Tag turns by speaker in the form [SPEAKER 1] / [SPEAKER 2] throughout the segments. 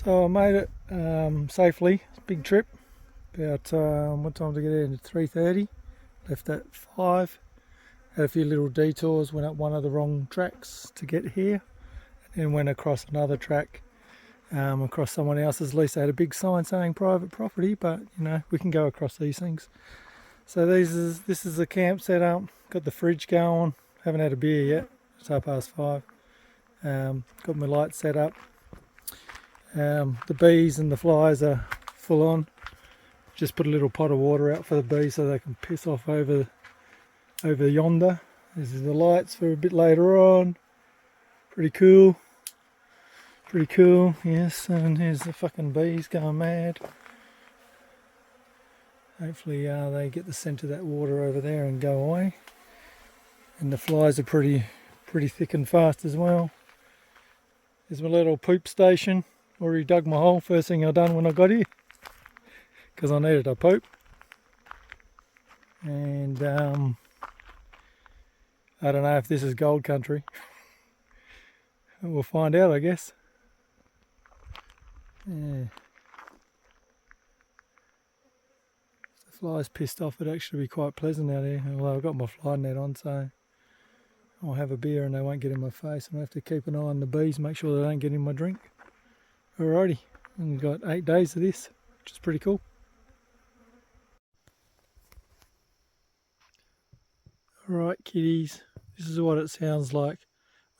[SPEAKER 1] So I made it safely. Big trip. About what time did I get in? At 3:30. Left at 5. Had a few little detours. Went up one of the wrong tracks to get here, and then went across another track, across someone else's lease. They had a big sign saying private property, but you know we can go across these things. So this is the camp set up. Got the fridge going. Haven't had a beer yet. It's 5:30. Got my lights set up. The bees and the flies are full on. Just put a little pot of water out for the bees so they can piss off over yonder. This is the lights for a bit later on. Pretty cool. Yes, and here's the fucking bees going mad. Hopefully they get the scent of that water over there and go away. And the flies are pretty thick and fast as well. There's my little poop station. Already dug my hole, first thing I done when I got here, because I needed a poop. And I don't know if this is gold country. We'll find out, I guess. Yeah. If the fly's pissed off, it'd actually be quite pleasant out here. Although I've got my fly net on, so I'll have a beer and they won't get in my face. And I have to keep an eye on the bees, make sure they don't get in my drink. Alrighty, and we've got 8 days of this, which is pretty cool. Alright kitties, this is what it sounds like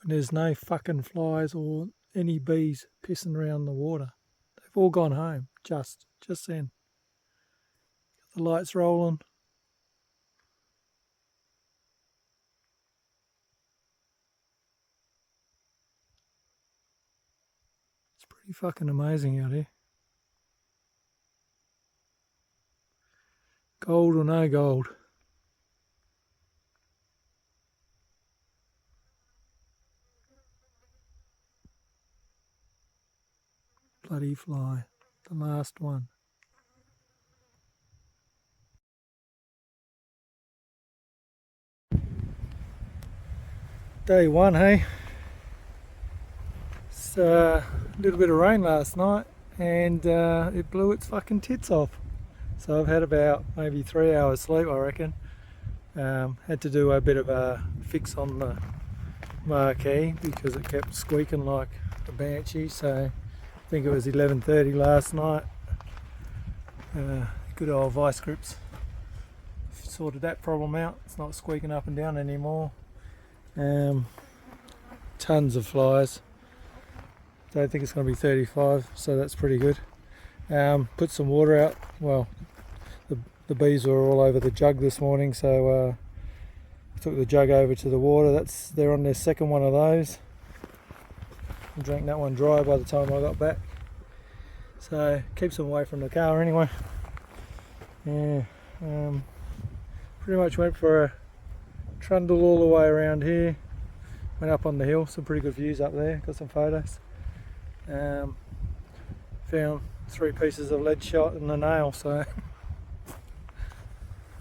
[SPEAKER 1] when there's no fucking flies or any bees pissing around the water. They've all gone home, just then. Got the lights rolling. Pretty fucking amazing out here. Gold or no gold. Bloody fly. The last one. Day one, hey? A little bit of rain last night and it blew its fucking tits off. So I've had about maybe 3 hours sleep, I reckon. Had to do a bit of a fix on the marquee because it kept squeaking like a banshee. So I think it was 11:30 last night. Good old vice grips sorted that problem out. It's not squeaking up and down anymore. Tons of flies. Don't think it's going to be 35, so that's pretty good. Put some water out. Well, the bees were all over the jug this morning, so I took the jug over to the water. They're on their second one of those. I drank that one dry by the time I got back. So keeps them away from the car anyway. Yeah, pretty much went for a trundle all the way around here. Went up on the hill, some pretty good views up there. Got some photos. Found 3 pieces of lead shot and a nail, so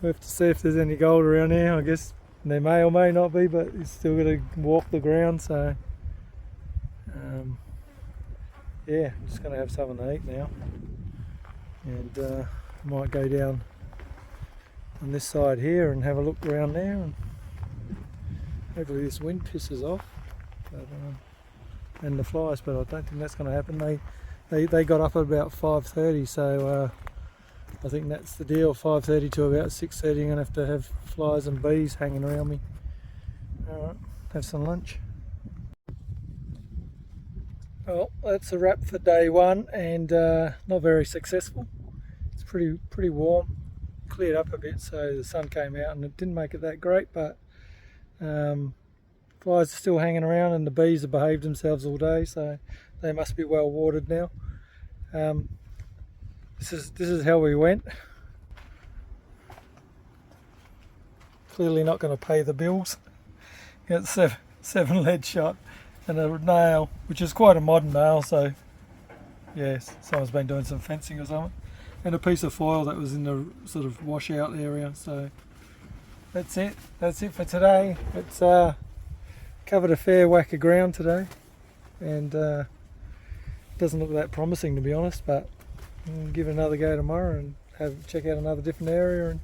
[SPEAKER 1] we have to see if there's any gold around here. I guess there may or may not be, but it's still got to walk the ground, so yeah, I'm just going to have something to eat now, and might go down on this side here and have a look around there, and hopefully this wind pisses off. But, and the flies, but I don't think that's going to happen. They got up at about 5:30, so I think that's the deal. 5:30 to about 6:30. I'm going to have flies and bees hanging around me. Alright, have some lunch. Well, that's a wrap for day one, and not very successful. It's pretty warm. Cleared up a bit, so the sun came out, and it didn't make it that great, but flies are still hanging around, and the bees have behaved themselves all day, so they must be well watered now. This is how we went. Clearly not going to pay the bills. Got seven lead shot and a nail, which is quite a modern nail, so yes, someone's been doing some fencing or something. And a piece of foil that was in the sort of washout area. So that's it for today. It's covered a fair whack of ground today, and doesn't look that promising, to be honest, but we'll give it another go tomorrow and check out another different area and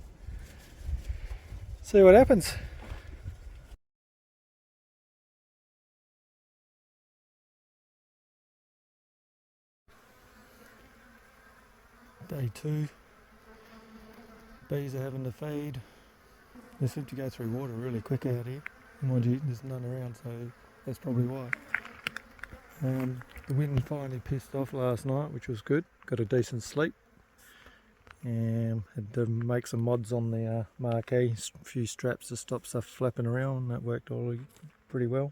[SPEAKER 1] see what happens. Day 2. Bees are having to feed. They seem to go through water really quick out here. Mind you, there's none around, so that's probably why. The wind finally pissed off last night, which was good. Got a decent sleep. Had to make some mods on the marquee, a few straps to stop stuff flapping around. That worked all pretty well.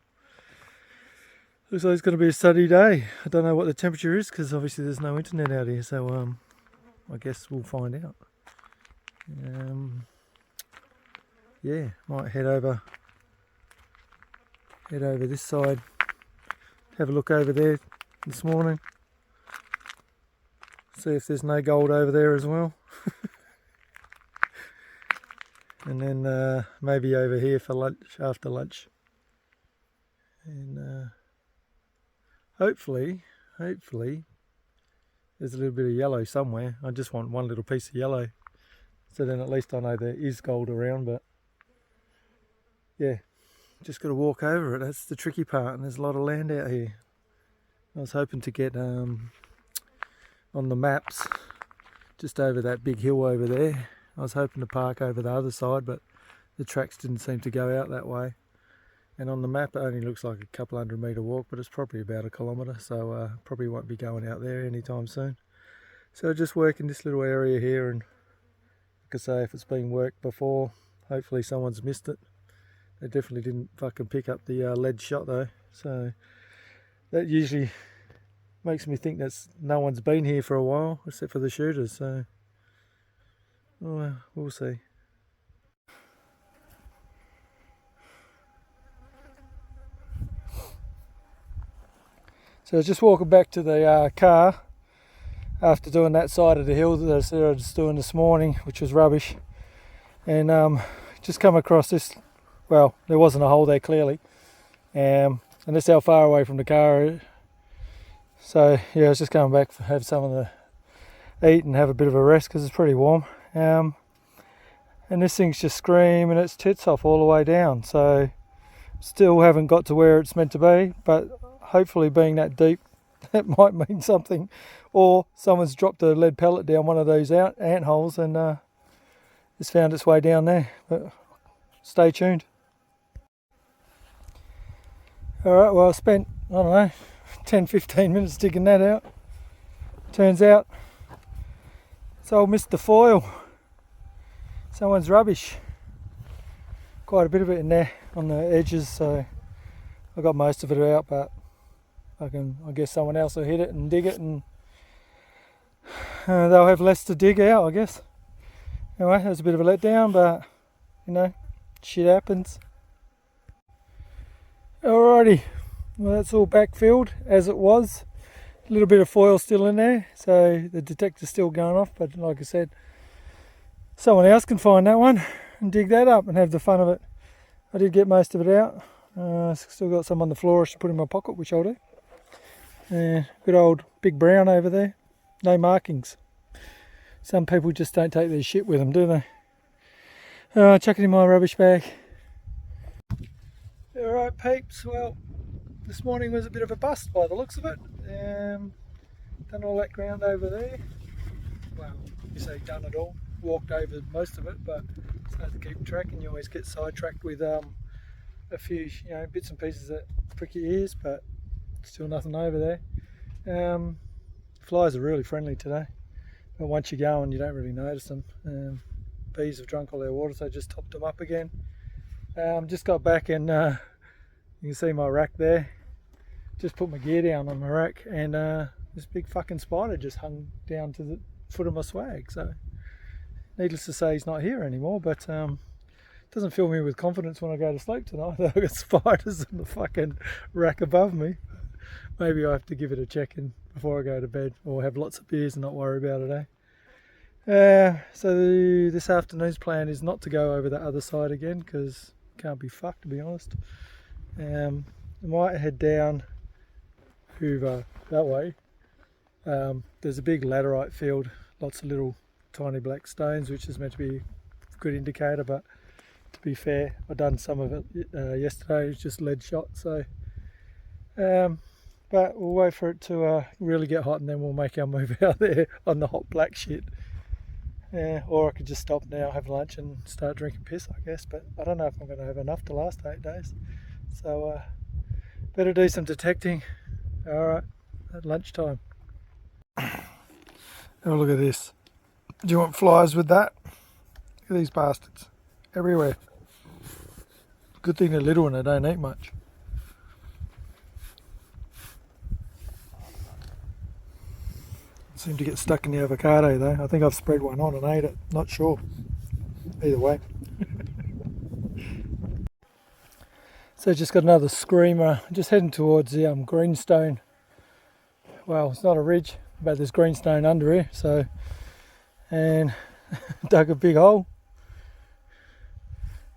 [SPEAKER 1] Looks like it's going to be a sunny day. I don't know what the temperature is because obviously there's no internet out here, so I guess we'll find out. Yeah, might head over this side, have a look over there this morning, see if there's no gold over there as well. And then maybe over here for lunch, after lunch. And hopefully there's a little bit of yellow somewhere. I just want one little piece of yellow, so then at least I know there is gold around. But yeah, just got to walk over it. That's the tricky part, and there's a lot of land out here. I was hoping to get on the maps just over that big hill over there. I was hoping to park over the other side, but the tracks didn't seem to go out that way. And on the map it only looks like a couple 100-metre walk, but it's probably about 1 kilometre, so probably won't be going out there anytime soon. So just working this little area here, and like I say, if it's been worked before, hopefully someone's missed it. They definitely didn't fucking pick up the lead shot though, so that usually makes me think that no one's been here for a while except for the shooters, so well, we'll see. So I was just walking back to the car after doing that side of the hill that I said I was doing this morning, which was rubbish, and just come across this. Well, there wasn't a hole there clearly, and that's how far away from the car. So yeah, I was just coming back to have something to eat and have a bit of a rest because it's pretty warm. And this thing's just screaming its tits off all the way down, so still haven't got to where it's meant to be, but hopefully being that deep that might mean something, or someone's dropped a lead pellet down one of those ant holes and it's found its way down there. But stay tuned. Alright, well I spent, I don't know, 10-15 minutes digging that out. Turns out it's old Mr. Foil. Someone's rubbish. Quite a bit of it in there on the edges, so I got most of it out, but I guess someone else will hit it and dig it, and they'll have less to dig out, I guess. Anyway, it was a bit of a letdown, but you know, shit happens. Alrighty, well that's all backfilled as it was. A little bit of foil still in there, so the detector's still going off, but like I said, someone else can find that one and dig that up and have the fun of it. I did get most of it out. Still got some on the floor I should put in my pocket, which I'll do. Good old big brown over there. No markings. Some people just don't take their shit with them, do they? Chuck it in my rubbish bag. Alright peeps, well this morning was a bit of a bust by the looks of it. Done all that ground over there. Well, you say done it all. Walked over most of it, but it's hard to keep track, and you always get sidetracked with a few bits and pieces that prick your ears, but still nothing over there. Flies are really friendly today, but once you go on you don't really notice them. Bees have drunk all their water, so I just topped them up again. Just got back, and you can see my rack there. Just put my gear down on my rack, and this big fucking spider just hung down to the foot of my swag, so needless to say he's not here anymore, but doesn't fill me with confidence when I go to sleep tonight. I've got spiders in the fucking rack above me. Maybe I have to give it a check in before I go to bed, or have lots of beers and not worry about it, so this afternoon's plan is not to go over the other side again, because can't be fucked, to be honest. I might head down Hoover that way, There's a big laterite field, lots of little tiny black stones, which is meant to be a good indicator, but to be fair, I done some of it yesterday. It's just lead shot, so but we'll wait for it to really get hot, and then we'll make our move out there on the hot black shit. Or I could just stop now, have lunch and start drinking piss, I guess, but I don't know if I'm going to have enough to last 8 days, so better do some detecting. Alright, at lunchtime. Oh, look at this. Do you want flies with that? Look at these bastards everywhere. Good thing they're little and they don't eat much. Seem to get stuck in the avocado though. I think I've spread one on and ate it. Not sure. Either way. So just got another screamer. Just heading towards the greenstone. Well, it's not a ridge, but there's greenstone under here. So, and dug a big hole.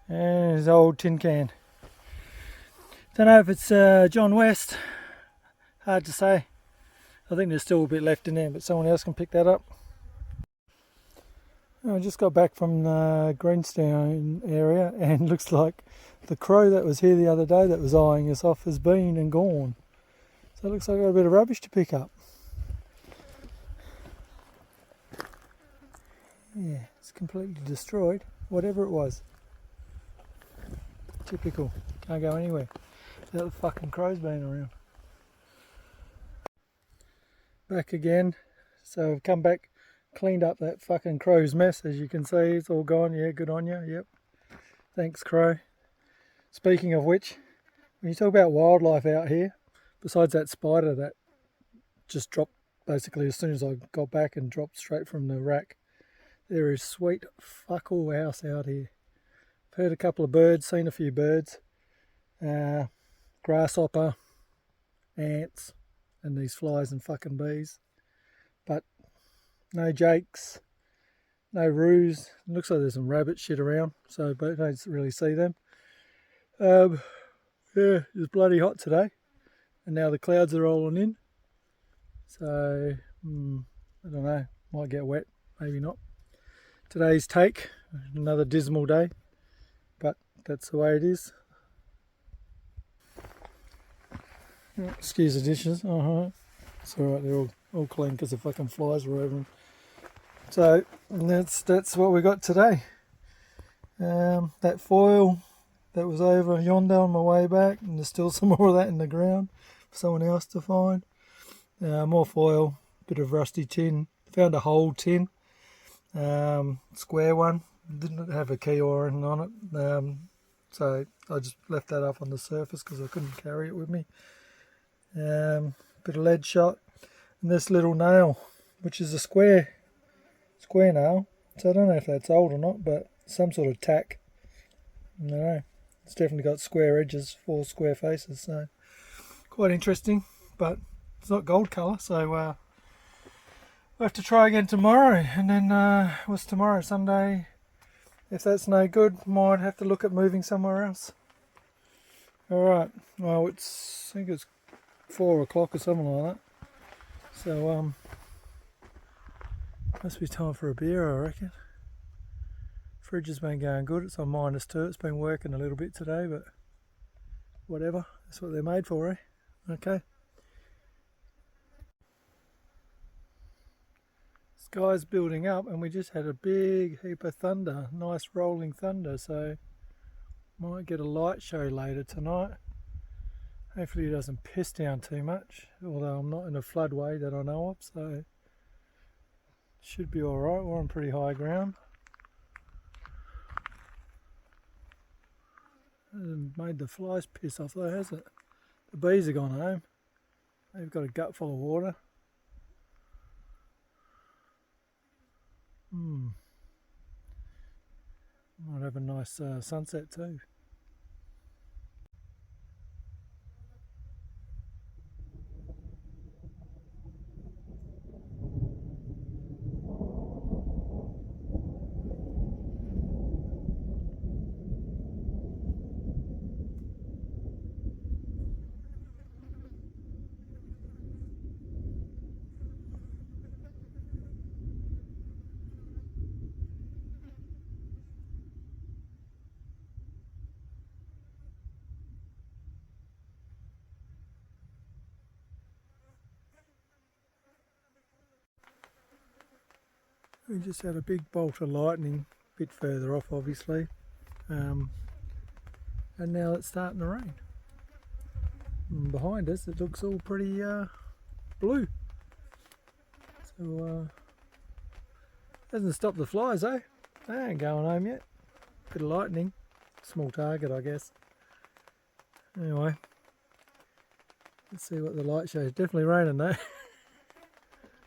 [SPEAKER 1] And there's an old tin can. Don't know if it's John West. Hard to say. I think there's still a bit left in there, but someone else can pick that up. I just got back from the Greenstone area, and looks like the crow that was here the other day that was eyeing us off has been and gone. So it looks like I got a bit of rubbish to pick up. Yeah, it's completely destroyed, whatever it was. Typical, can't go anywhere without the fucking crows being around. Back again, so I've come back, cleaned up that fucking crow's mess. As you can see, it's all gone. Yeah, good on you. Yep, thanks crow. Speaking of which, when you talk about wildlife out here, besides that spider that just dropped basically as soon as I got back and dropped straight from the rack, there is sweet fuck all house out here. I've heard a couple of birds, seen a few birds, grasshopper, ants, and these flies and fucking bees, but no jakes, no roos. It looks like there's some rabbit shit around, so but I don't really see them. Yeah, it's bloody hot today, and now the clouds are rolling in, so I don't know, might get wet, maybe not. Today's take, another dismal day, but that's the way it is. Excuse the dishes. It's alright, they're all clean because the fucking flies were over them. So that's what we got today. That foil that was over yonder on my way back, and there's still some more of that in the ground for someone else to find. More foil, bit of rusty tin. Found a whole tin, square one. Didn't have a key or anything on it, so I just left that up on the surface because I couldn't carry it with me. Bit of lead shot, and this little nail, which is a square nail. So I don't know if that's old or not, but some sort of tack. I don't know. It's definitely got square edges, 4 square faces, so quite interesting. But it's not gold colour, so we'll have to try again tomorrow. And then what's tomorrow? Sunday. If that's no good, might have to look at moving somewhere else. Alright, well, I think it's 4 o'clock or something like that. So must be time for a beer, I reckon. Fridge has been going good. It's on -2. It's been working a little bit today, but whatever. That's what they're made for, eh? Okay. Sky's building up, and we just had a big heap of thunder. Nice rolling thunder, so might get a light show later tonight. Hopefully it doesn't piss down too much, although I'm not in a floodway that I know of, so should be alright. We're on pretty high ground. Hasn't made the flies piss off though, has it? The bees are gone home. They've got a gut full of water. Might have a nice sunset too. We just had a big bolt of lightning, a bit further off obviously, and now it's starting to rain. And behind us it looks all pretty blue. So hasn't stopped the flies though. They ain't going home yet. Bit of lightning, small target I guess. Anyway, let's see what the light shows. Definitely raining though.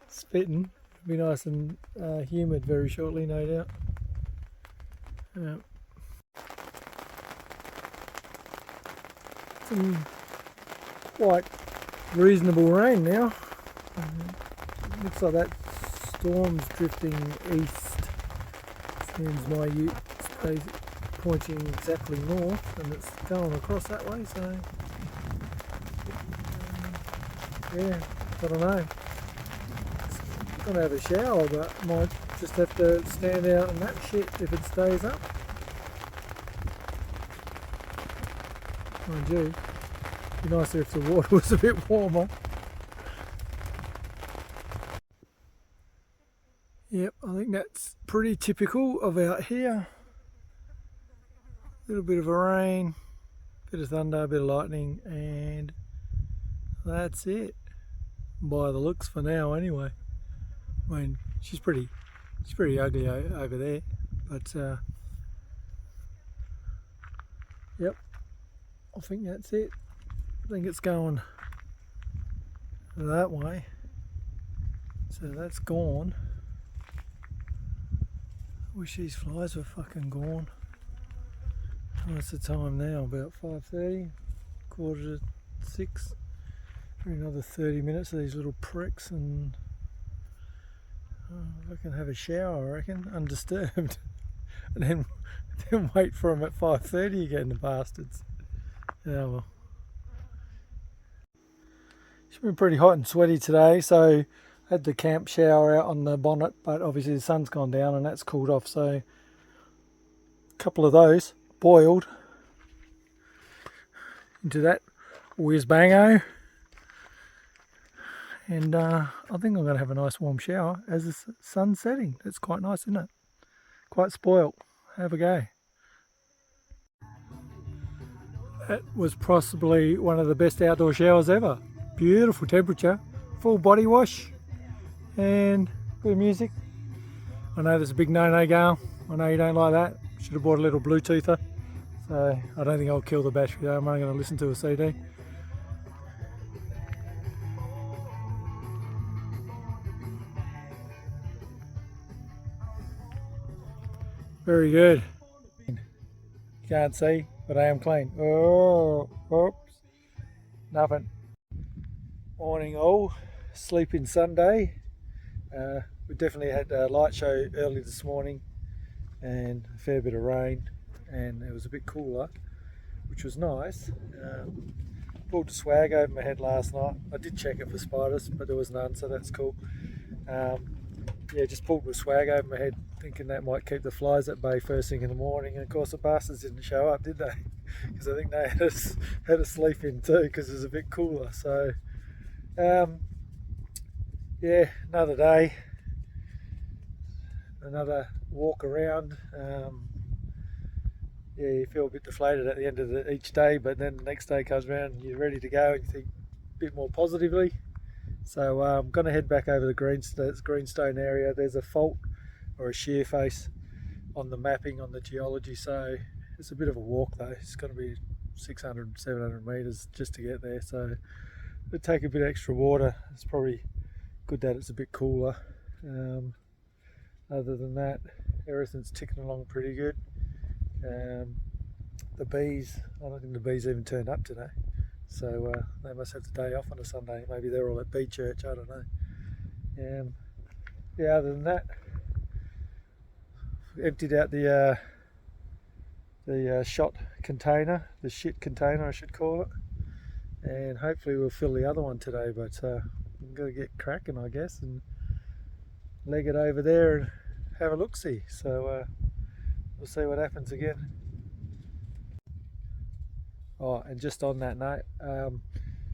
[SPEAKER 1] Spitting. Be nice and humid very shortly, no doubt. Some quite reasonable rain now. Looks like that storm's drifting east. Seems my ute is pointing exactly north, and it's going across that way. So yeah, I don't know. Gonna have a shower, but might just have to stand out in that shit if it stays up. Mind you, it'd be nicer if the water was a bit warmer. Yep, I think that's pretty typical of out here. A little bit of a rain, bit of thunder, a bit of lightning, and that's it. By the looks for now anyway. I mean, she's pretty ugly over there, but yep, I think that's it. I think it's going that way, so that's gone. I wish these flies were fucking gone. What's the time now? About 5:30, 5:45. Another 30 minutes of these little pricks and I can have a shower, I reckon, undisturbed, and then wait for them at 5:30 again, the bastards. Yeah, well. It's been pretty hot and sweaty today, so I had the camp shower out on the bonnet, but obviously the sun's gone down and that's cooled off, so a couple of those boiled into that whiz bango. And I think I'm going to have a nice warm shower as the sun's setting. It's quite nice, isn't it? Quite spoilt. Have a go. That was possibly one of the best outdoor showers ever. Beautiful temperature, full body wash, and a bit of music. I know there's a big no-no going. I know you don't like that. Should have bought a little Bluetoother. So I don't think I'll kill the battery though. I'm only going to listen to a CD. Very good. You can't see, but I am clean. Oh, oops. Nothing. Morning all. Sleeping Sunday. We definitely had a light show early this morning and a fair bit of rain, and it was a bit cooler, which was nice. Pulled the swag over my head last night. I did check it for spiders, but there was none, so that's cool. Yeah, just pulled the swag over my head, thinking that might keep the flies at bay first thing in the morning, and of course the bastards didn't show up, did they? Because I think they had a sleep in too, because it was a bit cooler. So yeah, another day, another walk around. Yeah, you feel a bit deflated at the end of each day, but then the next day comes around and you're ready to go and you think a bit more positively. So I'm going to head back over the Greenstone area. There's a fault or a shear face on the mapping, on the geology, so it's a bit of a walk though. It's going to be 600, 700 metres just to get there, so it'll take a bit extra water. It's probably good that it's a bit cooler. Other than that, everything's ticking along pretty good. The bees, I don't think the bees even turned up today. So they must have the day off on a Sunday. Maybe they're all at bee church, I don't know. Yeah, other than that, emptied out the shot container, the shit container I should call it, and hopefully we'll fill the other one today, but I'm going to get cracking I guess and leg it over there and have a look-see. So we'll see what happens again. Oh, and just on that note,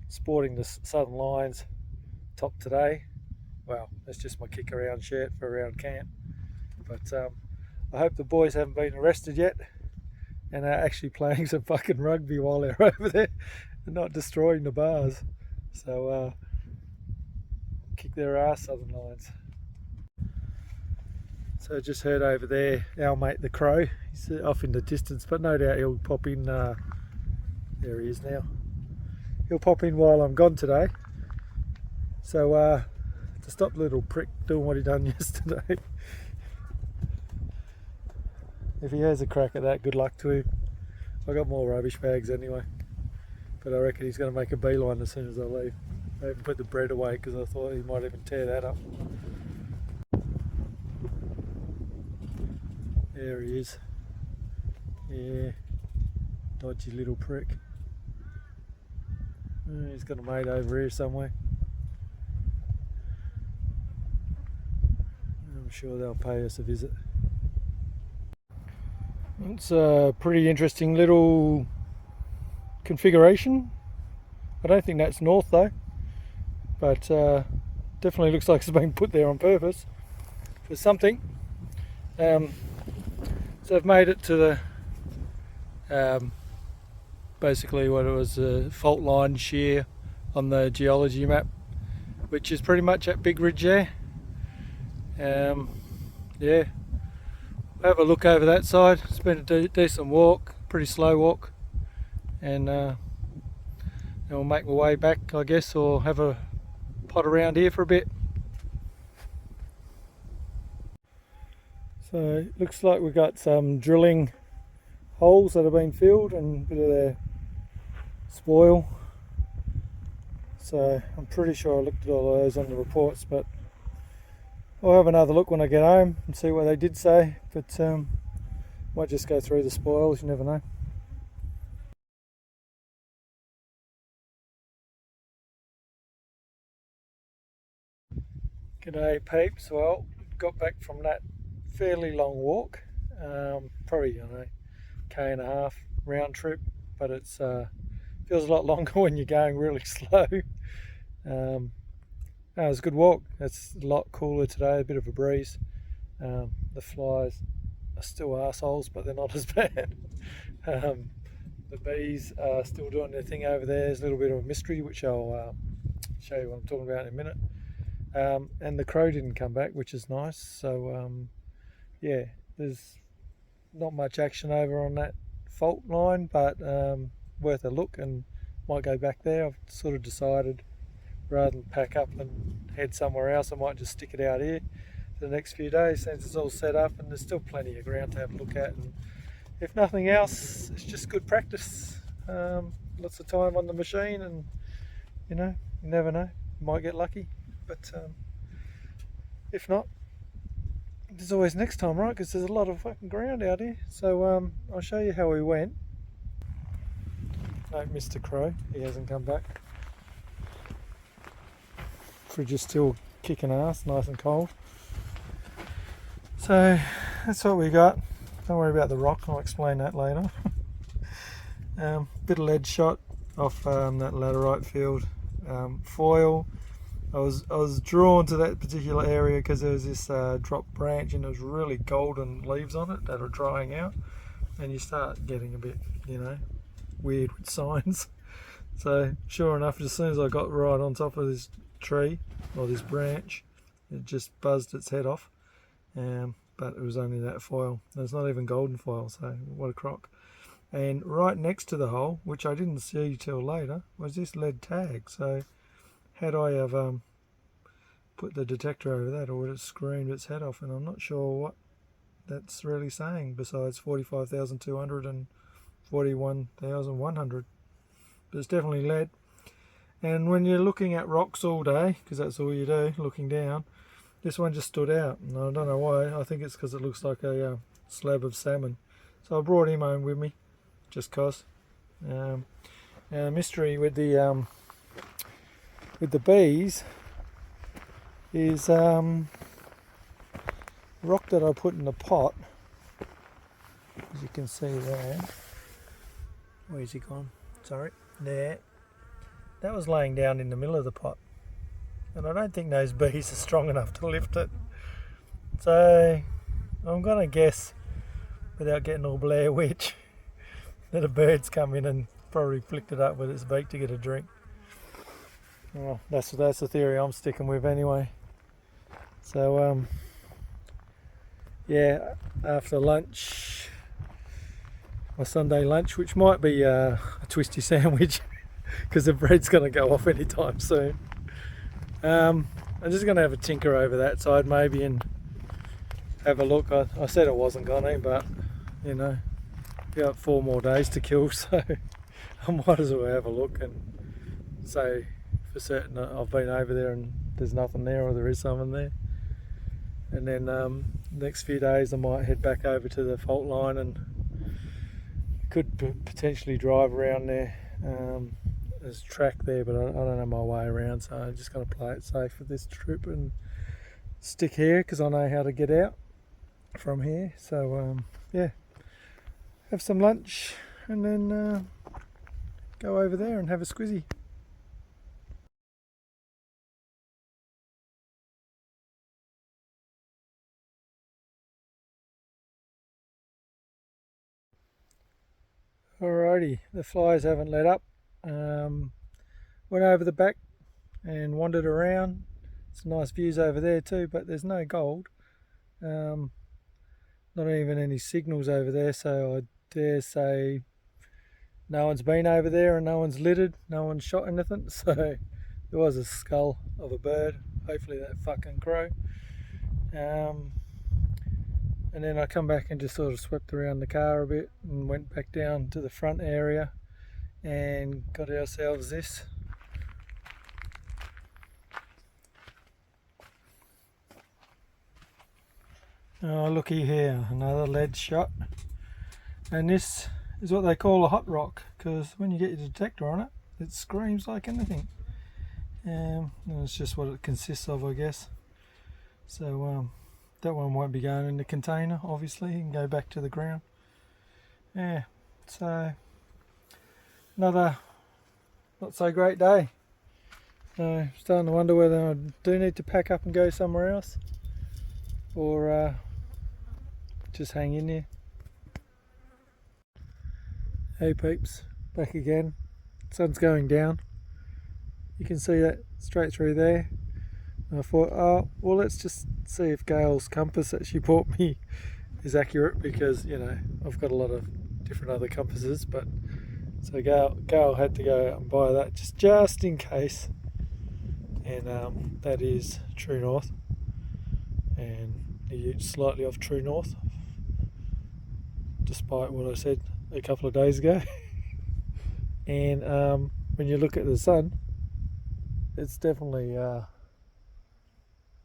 [SPEAKER 1] sporting the Southern Lions top today. Well, that's just my kick around shirt for around camp. But I hope the boys haven't been arrested yet and are actually playing some fucking rugby while they're over there and not destroying the bars. So kick their ass, Southern Lions. So I just heard over there our mate the crow. He's off in the distance, but no doubt he'll pop in. There he is now. He'll pop in while I'm gone today. So to stop the little prick doing what he done yesterday. If he has a crack at that, good luck to him. I got more rubbish bags anyway, but I reckon he's going to make a beeline as soon as I leave. I haven't put the bread away because I thought he might even tear that up. There he is. Yeah, dodgy little prick. He's got a mate over here somewhere. I'm sure they'll pay us a visit. It's a pretty interesting little configuration. I don't think that's north though, but definitely looks like it's been put there on purpose for something. So I've made it to the basically what it was, a fault line shear on the geology map, which is pretty much at Big Ridge there. Yeah, have a look over that side. It's been a decent walk, pretty slow walk, and I'll make my way back, I guess, or have a pot around here for a bit. So it looks like we've got some drilling holes that have been filled and a bit of their spoil. So I'm pretty sure I looked at all of those on the reports, but I'll have another look when I get home and see what they did say. But might just go through the spoils, you never know. G'day peeps. Well, got back from that fairly long walk, probably, I don't know, K&a-half round trip, but it's feels a lot longer when you're going really slow. No, it was a good walk. It's a lot cooler today, a bit of a breeze. The flies are still assholes, but they're not as bad. The bees are still doing their thing over there. There's a little bit of a mystery, which I'll show you what I'm talking about in a minute. And the crow didn't come back, which is nice. So yeah, there's not much action over on that fault line, but worth a look, and might go back there. I've sort of decided, rather than pack up and head somewhere else, I might just stick it out here for the next few days since it's all set up, and there's still plenty of ground to have a look at, and if nothing else, it's just good practice. Lots of time on the machine, and you know, you never know, you might get lucky, but if not, there's always next time, right? Because there's a lot of fucking ground out here. So I'll show you how we went. No, Mr. Crow, he hasn't come back. Fridge is still kicking ass, nice and cold. So that's what we got. Don't worry about the rock, I'll explain that later. Bit of lead shot off that laterite field. Foil. I was drawn to that particular area because there was this drop branch and there was really golden leaves on it that are drying out, and you start getting a bit, you know, weird with signs. So sure enough, as soon as I got right on top of this tree or this branch, it just buzzed its head off. But it was only that foil. It's not even golden foil, so what a crock. And right next to the hole, which I didn't see till later, was this lead tag. So had I have put the detector over that, or would it screamed its head off? And I'm not sure what that's really saying besides 45,200 and 41,100. But it's definitely lead. And when you're looking at rocks all day, because that's all you do, looking down, this one just stood out. And I don't know why. I think it's because it looks like a slab of salmon. So I brought him home with me, just cause. Now the mystery with the bees is rock that I put in the pot, as you can see there. Where's he gone? Sorry, there. That was laying down in the middle of the pot, and I don't think those bees are strong enough to lift it. So I'm gonna guess, without getting all Blair Witch, that a bird's come in and probably flicked it up with its beak to get a drink. Well, that's the theory I'm sticking with anyway. So yeah, after lunch, my Sunday lunch, which might be a twisty sandwich because the bread's going to go off anytime soon. I'm just going to have a tinker over that side maybe and have a look. I said I wasn't going to, but you know, we got 4 more days to kill, so I might as well have a look and say for certain that I've been over there and there's nothing there, or there is something there. And then next few days I might head back over to the fault line and could potentially drive around there. There's a track there, but I don't know my way around, so I'm just going to play it safe for this trip and stick here because I know how to get out from here. So yeah, have some lunch and then go over there and have a squizzy. Alrighty, the flies haven't let up. Went over the back and wandered around. Some nice views over there too, but there's no gold. Not even any signals over there, so I dare say no one's been over there and no one's littered, no one's shot anything. So there was a skull of a bird, hopefully that fucking crow. And then I come back and just sort of swept around the car a bit and went back down to the front area and got ourselves this. Oh, looky here, another lead shot. And this is what they call a hot rock, because when you get your detector on it, it screams like anything. And it's just what it consists of, I guess. So that one won't be going in the container, obviously. You can go back to the ground. Yeah, so another not so great day. So starting to wonder whether I do need to pack up and go somewhere else, or just hang in there. Hey peeps, back again. Sun's going down. You can see that straight through there. And I thought, oh, well, let's just see if Gail's compass that she bought me is accurate, because, you know, I've got a lot of different other compasses, but so Gail had to go out and buy that just in case. And that is true north, and slightly off true north, despite what I said a couple of days ago. And when you look at the sun, it's definitely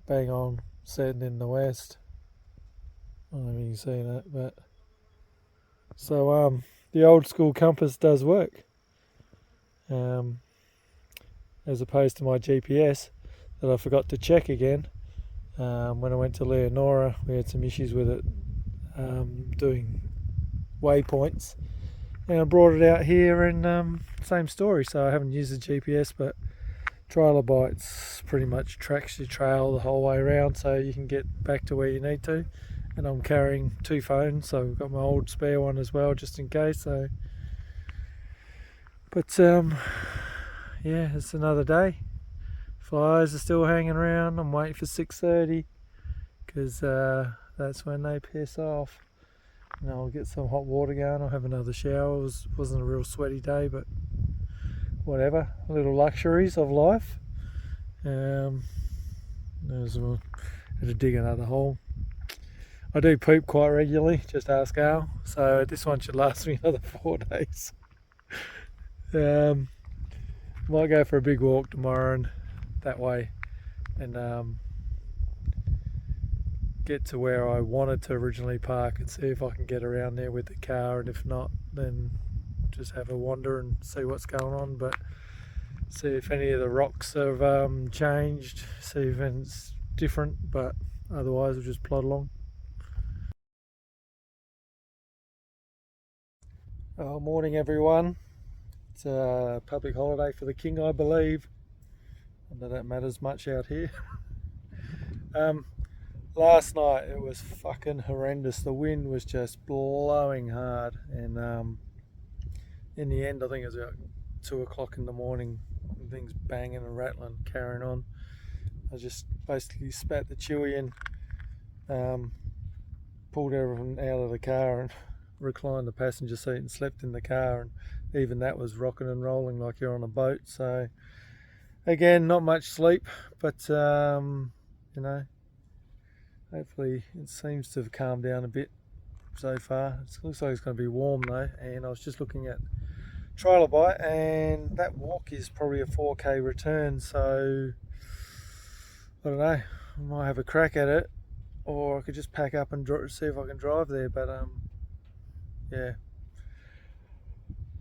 [SPEAKER 1] bang on setting in the west. I don't know if you can see that, but so the old school compass does work, as opposed to my GPS that I forgot to check again. When I went to Leonora, we had some issues with it doing waypoints, and I brought it out here, and same story. So I haven't used the GPS, but Trilobites pretty much tracks your trail the whole way around, so you can get back to where you need to. And I'm carrying 2 phones, so I've got my old spare one as well, just in case. So, but yeah, it's another day. Flies are still hanging around. I'm waiting for 6:30 because that's when they piss off. And I'll get some hot water going. I'll have another shower. Wasn't a real sweaty day, but whatever, little luxuries of life. Had to dig another hole. I do poop quite regularly, just ask Al, so this one should last me another 4 days. Might go for a big walk tomorrow and that way, and get to where I wanted to originally park and see if I can get around there with the car, and if not, then just have a wander and see what's going on, but see if any of the rocks have changed, see if it's different, but otherwise we'll just plod along. Morning everyone. It's a public holiday for the king, I believe. I know that matters much out here. Last night it was fucking horrendous. The wind was just blowing hard, and in the end, I think it was about 2 o'clock in the morning, and things banging and rattling, carrying on. I just basically spat the chewy in, pulled everything out of the car and reclined the passenger seat and slept in the car, and even that was rocking and rolling like you're on a boat. So again, not much sleep, but you know, hopefully it seems to have calmed down a bit so far. It looks like it's going to be warm though, and I was just looking at Trilobite, and that walk is probably a 4k return, so I don't know, I might have a crack at it, or I could just pack up and see if I can drive there. But yeah,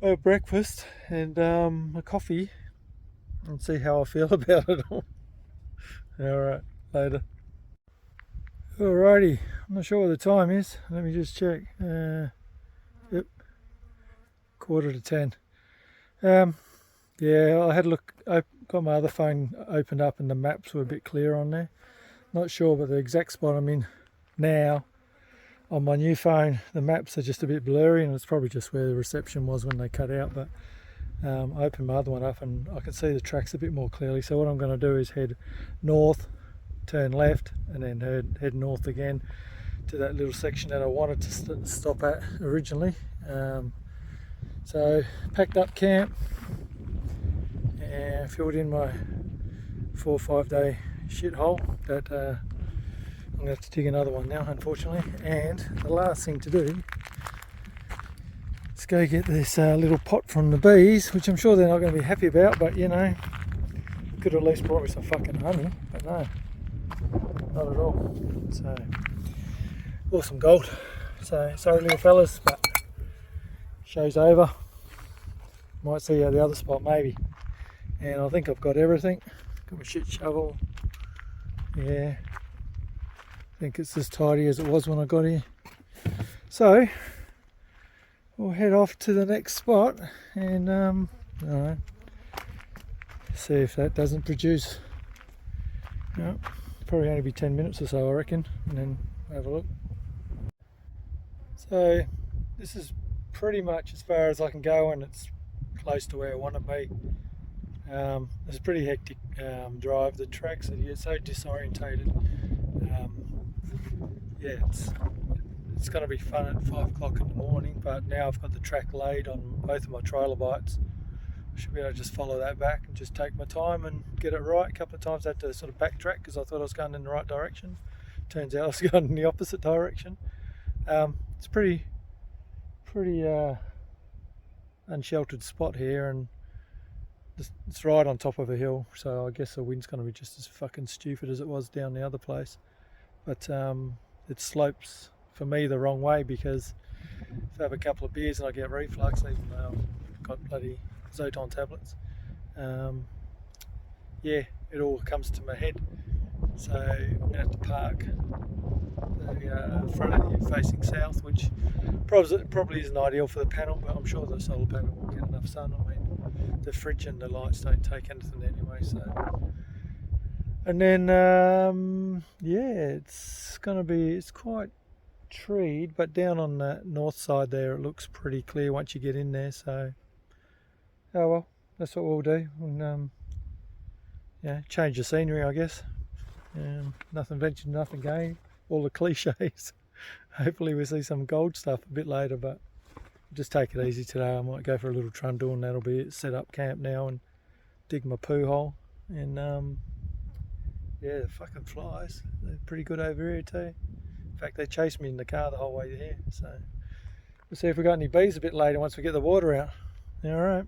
[SPEAKER 1] I have breakfast and a coffee and see how I feel about it all. Alright, later. Alrighty, I'm not sure what the time is, let me just check. Yep, 9:45. Yeah, I had a look. I got my other phone opened up and the maps were a bit clearer on there. Not sure, but the exact spot I'm in now on my new phone, the maps are just a bit blurry, and it's probably just where the reception was when they cut out. But I opened my other one up and I can see the tracks a bit more clearly. So what I'm going to do is head north, turn left, and then head north again to that little section that I wanted to stop at originally. So packed up camp and filled in my 4 or 5 day shithole that I'm going to have to dig another one now, unfortunately. And the last thing to do is go get this little pot from the bees, which I'm sure they're not going to be happy about, but you know, could at least brought me some fucking honey. But no, not at all. So awesome gold. So sorry little fellas, but show's over. Might see you at the other spot maybe. And I think I've got everything. Got my shit shovel. Yeah, I think it's as tidy as it was when I got here. So we'll head off to the next spot and alright, see if that doesn't produce. No, probably only be 10 minutes or so I reckon, and then have a look. So this is pretty much as far as I can go, and it's close to where I want to be. It's a pretty hectic drive. The tracks, you get so disorientated. Yeah, it's going to be fun at 5 o'clock in the morning, but now I've got the track laid on both of my trilobites. I should be able to just follow that back and just take my time and get it right. A couple of times I had to sort of backtrack because I thought I was going in the right direction. Turns out I was going in the opposite direction. It's pretty unsheltered spot here, and it's right on top of a hill, so I guess the wind's going to be just as fucking stupid as it was down the other place. But it slopes for me the wrong way, because if I have a couple of beers and I get reflux, even though I've got bloody Zoton tablets, yeah, it all comes to my head. So I'm going to have to park the front of you facing south, which probably isn't ideal for the panel, but I'm sure the solar panel will get enough sun. I mean, the fridge and the lights don't take anything anyway. So, and then yeah, it's quite treed, but down on the north side there it looks pretty clear once you get in there. So oh well, that's what we'll do, and yeah, change the scenery, I guess. Nothing ventured, nothing gained, all the cliches. Hopefully we see some gold stuff a bit later, but just take it easy today. I might go for a little trundle, and that'll be it. Set up camp now and dig my poo hole. And yeah, the fucking flies, they're pretty good over here too. In fact, they chased me in the car the whole way here. So we'll see if we got any bees a bit later once we get the water out. Alright.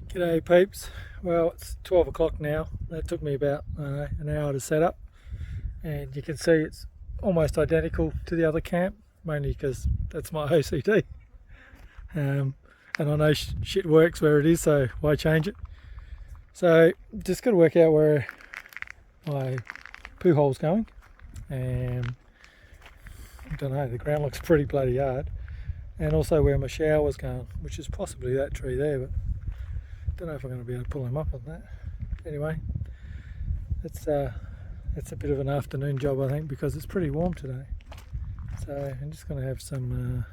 [SPEAKER 1] G'day peeps. Well, it's 12 o'clock now. That took me about an hour to set up, and you can see it's almost identical to the other camp, mainly because that's my OCD. And I know shit works where it is, so why change it? So just got to work out where my poo hole's going, and I don't know, the ground looks pretty bloody hard, and also where my shower's going, which is possibly that tree there, but don't know if I'm going to be able to pull him up on that. Anyway, that's It's a bit of an afternoon job, I think, because it's pretty warm today. So I'm just going to have some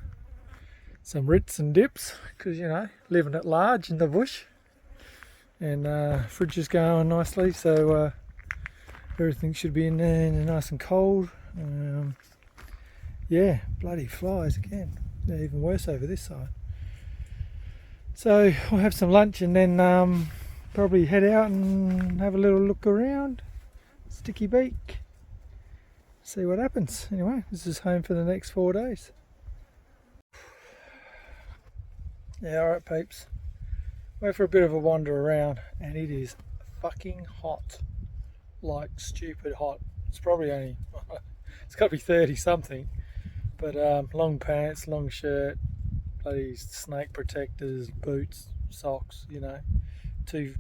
[SPEAKER 1] Ritz and dips, because, you know, living at large in the bush. And fridge is going nicely, so everything should be in there and nice and cold. Yeah, bloody flies again. They're even worse over this side. So we'll have some lunch and then probably head out and have a little look around. Sticky beak. See what happens. Anyway, this is home for the next 4 days. Yeah, alright peeps. Went for a bit of a wander around and it is fucking hot. Like stupid hot. It's probably only, it's got to be 30 something. But long pants, long shirt, bloody snake protectors, boots, socks, you know. 2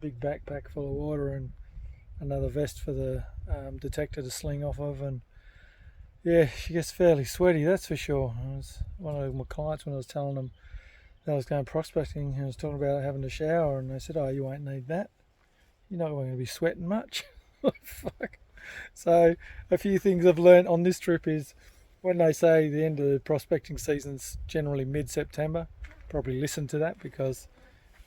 [SPEAKER 1] big backpack full of water and another vest for the detector to sling off of, and yeah, she gets fairly sweaty, that's for sure. I was one of my clients when I was telling them that I was going prospecting, and I was talking about having a shower, and they said, "Oh, you won't need that. You're not going to be sweating much." Fuck. So a few things I've learned on this trip is when they say the end of the prospecting season's generally mid-September, probably listen to that, because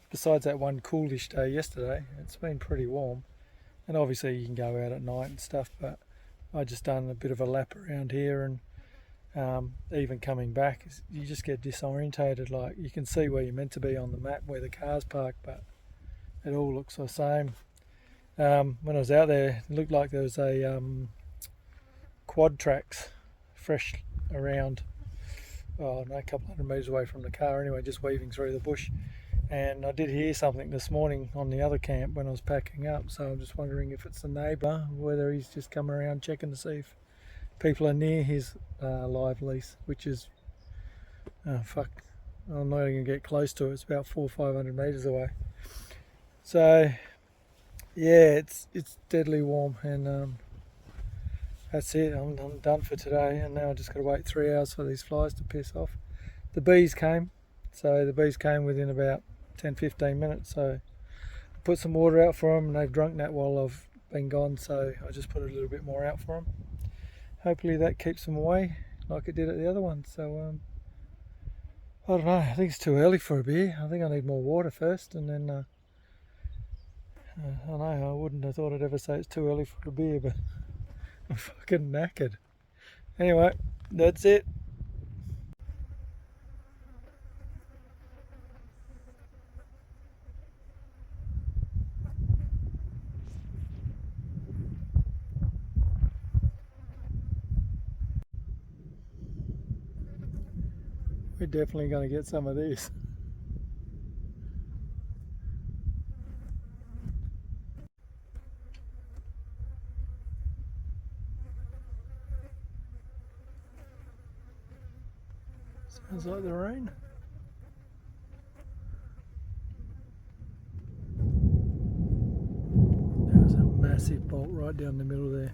[SPEAKER 1] besides that one coolish day yesterday, it's been pretty warm. And obviously you can go out at night and stuff, but I just done a bit of a lap around here, and even coming back, you just get disorientated. Like, you can see where you're meant to be on the map, where the car's parked, but it all looks the same. When I was out there, it looked like there was a quad tracks fresh around, oh no, a couple hundred metres away from the car anyway, just weaving through the bush. And I did hear something this morning on the other camp when I was packing up, so I'm just wondering if it's the neighbour, whether he's just come around checking to see if people are near his live lease, which is, fuck, I'm not even going to get close to it, it's about 400 or 500 metres away. So yeah, it's deadly warm, and that's it, I'm done for today, and now I just got to wait 3 hours for these flies to piss off. The bees came, so the bees came within about 10-15 minutes, so I put some water out for them, and they've drunk that while I've been gone, so I just put a little bit more out for them. Hopefully that keeps them away like it did at the other one. So I don't know, I think it's too early for a beer. I think I need more water first, and then I know I wouldn't have thought I'd ever say it's too early for a beer, but I'm fucking knackered. Anyway, that's it. We're definitely going to get some of this. Sounds like the rain. There was a massive bolt right down the middle there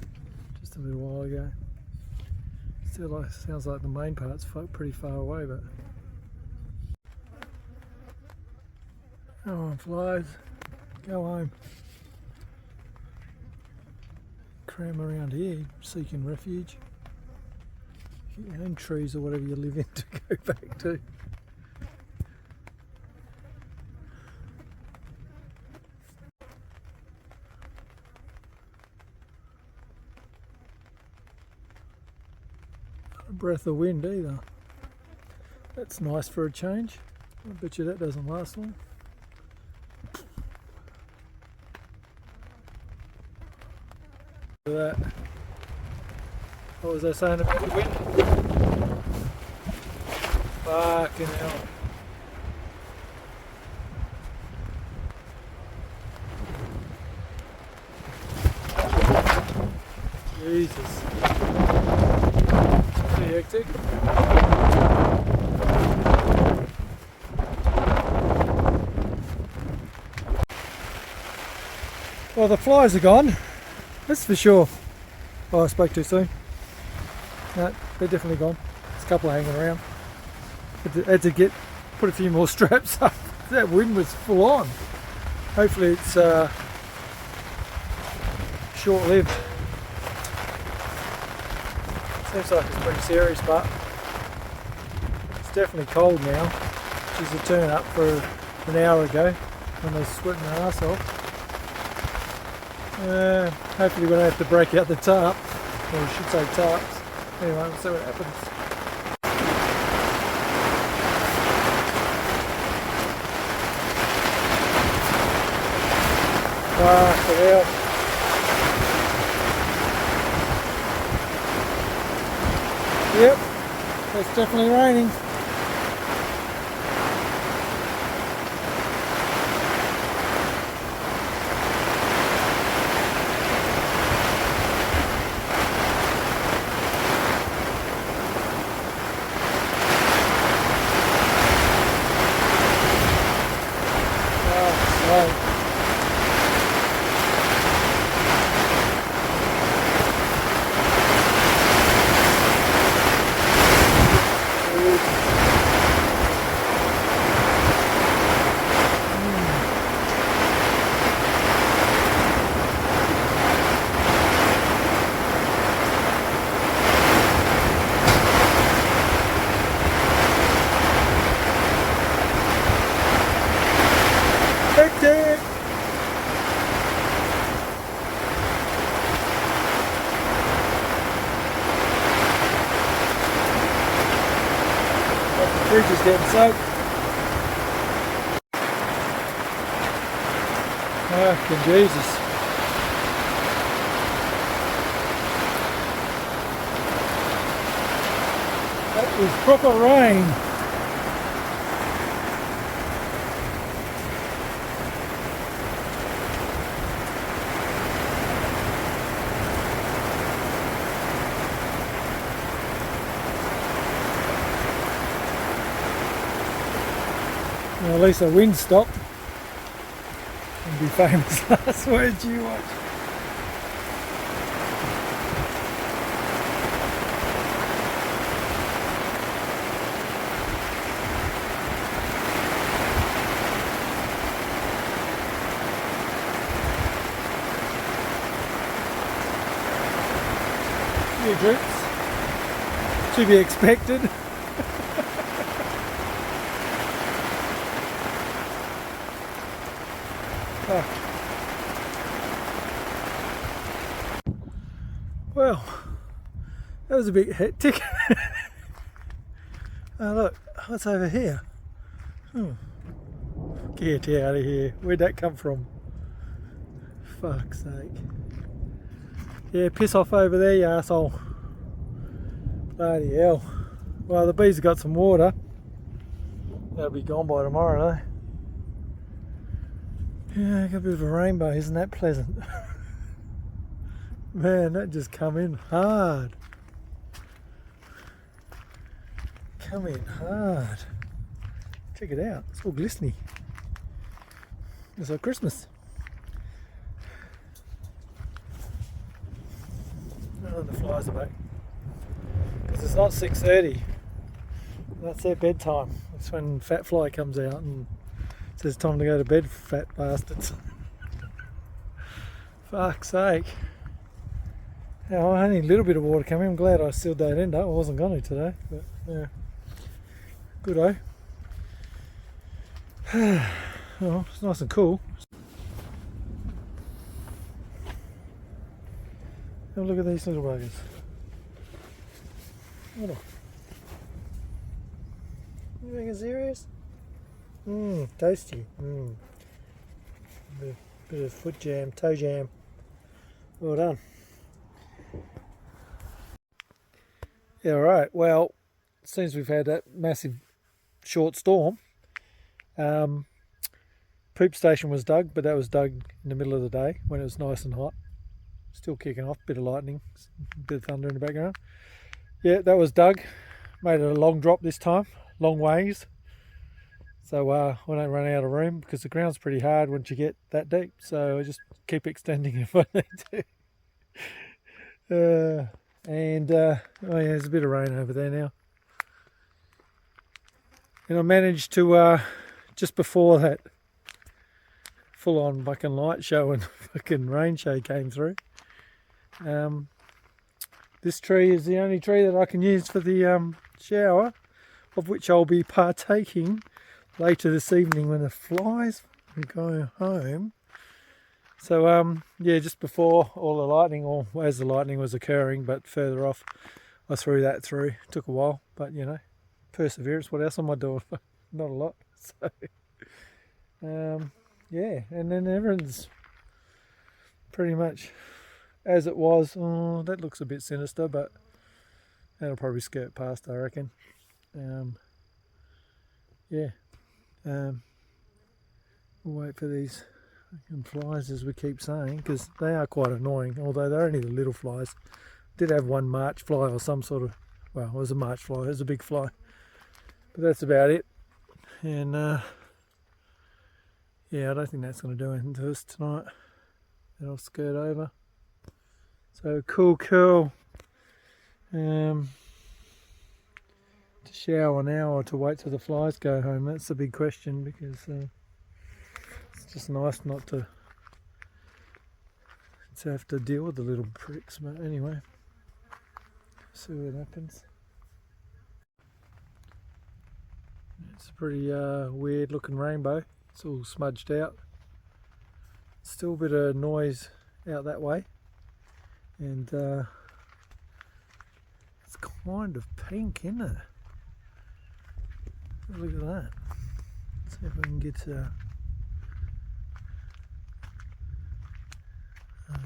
[SPEAKER 1] just a little while ago. Still sounds like the main part's pretty far away, but come on flies, go home. Cram around here seeking refuge. Get your own trees or whatever you live in to go back to. Not a breath of wind either. That's nice for a change. I bet you that doesn't last long. Look at that. What was I saying about the wind? Fucking hell. Jesus. Pretty hectic. Well, the flies are gone, that's for sure. Oh, I spoke too soon. No, they're definitely gone. There's a couple hanging around. Had to put a few more straps up. That wind was full on. Hopefully it's short-lived. Seems like it's pretty serious, but it's definitely cold now, which is a turn up for an hour ago when I was sweating my ass off. Hopefully we don't have to break out the tarp, or I should say tarps. Anyway, we'll see what happens. Yeah. Yep, it's definitely raining. The fridge is getting soaked. Fucking Jesus. That was proper rain. Well, at least the wind stopped. And be famous last words you watch. Few drips to be expected. Well, that was a bit hectic. Oh look, what's over here? Get out of here. Where'd that come from? Fuck's sake. Yeah, piss off over there, you arsehole. Bloody hell. Well, the bees have got some water. That'll be gone by tomorrow though. Yeah, got a bit of a rainbow, isn't that pleasant? Man, that just come in hard. Come in hard. Check it out, it's all glistening. It's like Christmas. Oh, the flies are back. Because it's not 6:30. That's their bedtime. That's when Fat Fly comes out and says time to go to bed, fat bastards. Fuck's sake. Yeah, I only a little bit of water coming. I'm glad I sealed that end up. I wasn't going to today, but yeah. Good Oh, it's nice and cool. Have a look at these little buggers. Hold on. You think it's serious? Tasty. Bit of foot jam, toe jam. Well done. Yeah, right. Well, since we've had that massive short storm, poop station was dug, but that was dug in the middle of the day when it was nice and hot. Still kicking off, bit of lightning, bit of thunder in the background. Yeah, that was dug. Made it a long drop this time, long ways. So we don't run out of room because the ground's pretty hard once you get that deep. So I just keep extending if I need to. Oh yeah, there's a bit of rain over there now. And I managed to, just before that full-on fucking light show and fucking rain show came through, This tree is the only tree that I can use for the shower, of which I'll be partaking later this evening when the flies go home. So yeah, just before all the lightning, or as the lightning was occurring, but further off, I threw that through. Took a while, but you know, perseverance. What else am I doing? Not a lot. So yeah, and then everything's pretty much as it was. Oh, that looks a bit sinister, but that'll probably skirt past, I reckon. Yeah, we'll wait for these flies, as we keep saying, because they are quite annoying, although they're only the little flies. Did have one March fly or some sort of, well, it was a March fly, it was a big fly, but that's about it. And yeah, I don't think that's going to do anything to us tonight. That'll skirt over. So cool. To shower now or to wait till the flies go home, that's the big question, because it's just nice not to have to deal with the little pricks. But anyway, see what happens. It's a pretty weird looking rainbow. It's all smudged out. Still a bit of noise out that way, and it's kind of pink, isn't it? Look at that. Let's see if we can get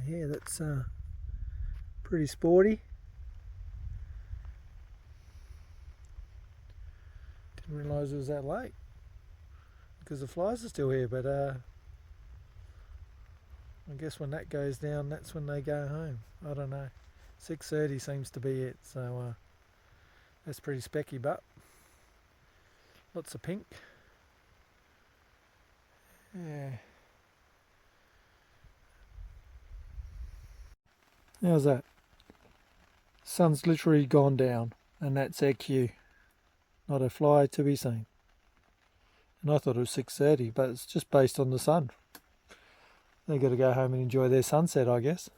[SPEAKER 1] yeah, that's pretty sporty. Didn't realise it was that late, because the flies are still here, but I guess when that goes down, that's when they go home. I don't know. 6:30 seems to be it, so that's pretty specky, but lots of pink. Yeah. How's that? Sun's literally gone down, and that's our cue. Not a fly to be seen. And I thought it was 6:30, but it's just based on the sun. They've got to go home and enjoy their sunset, I guess.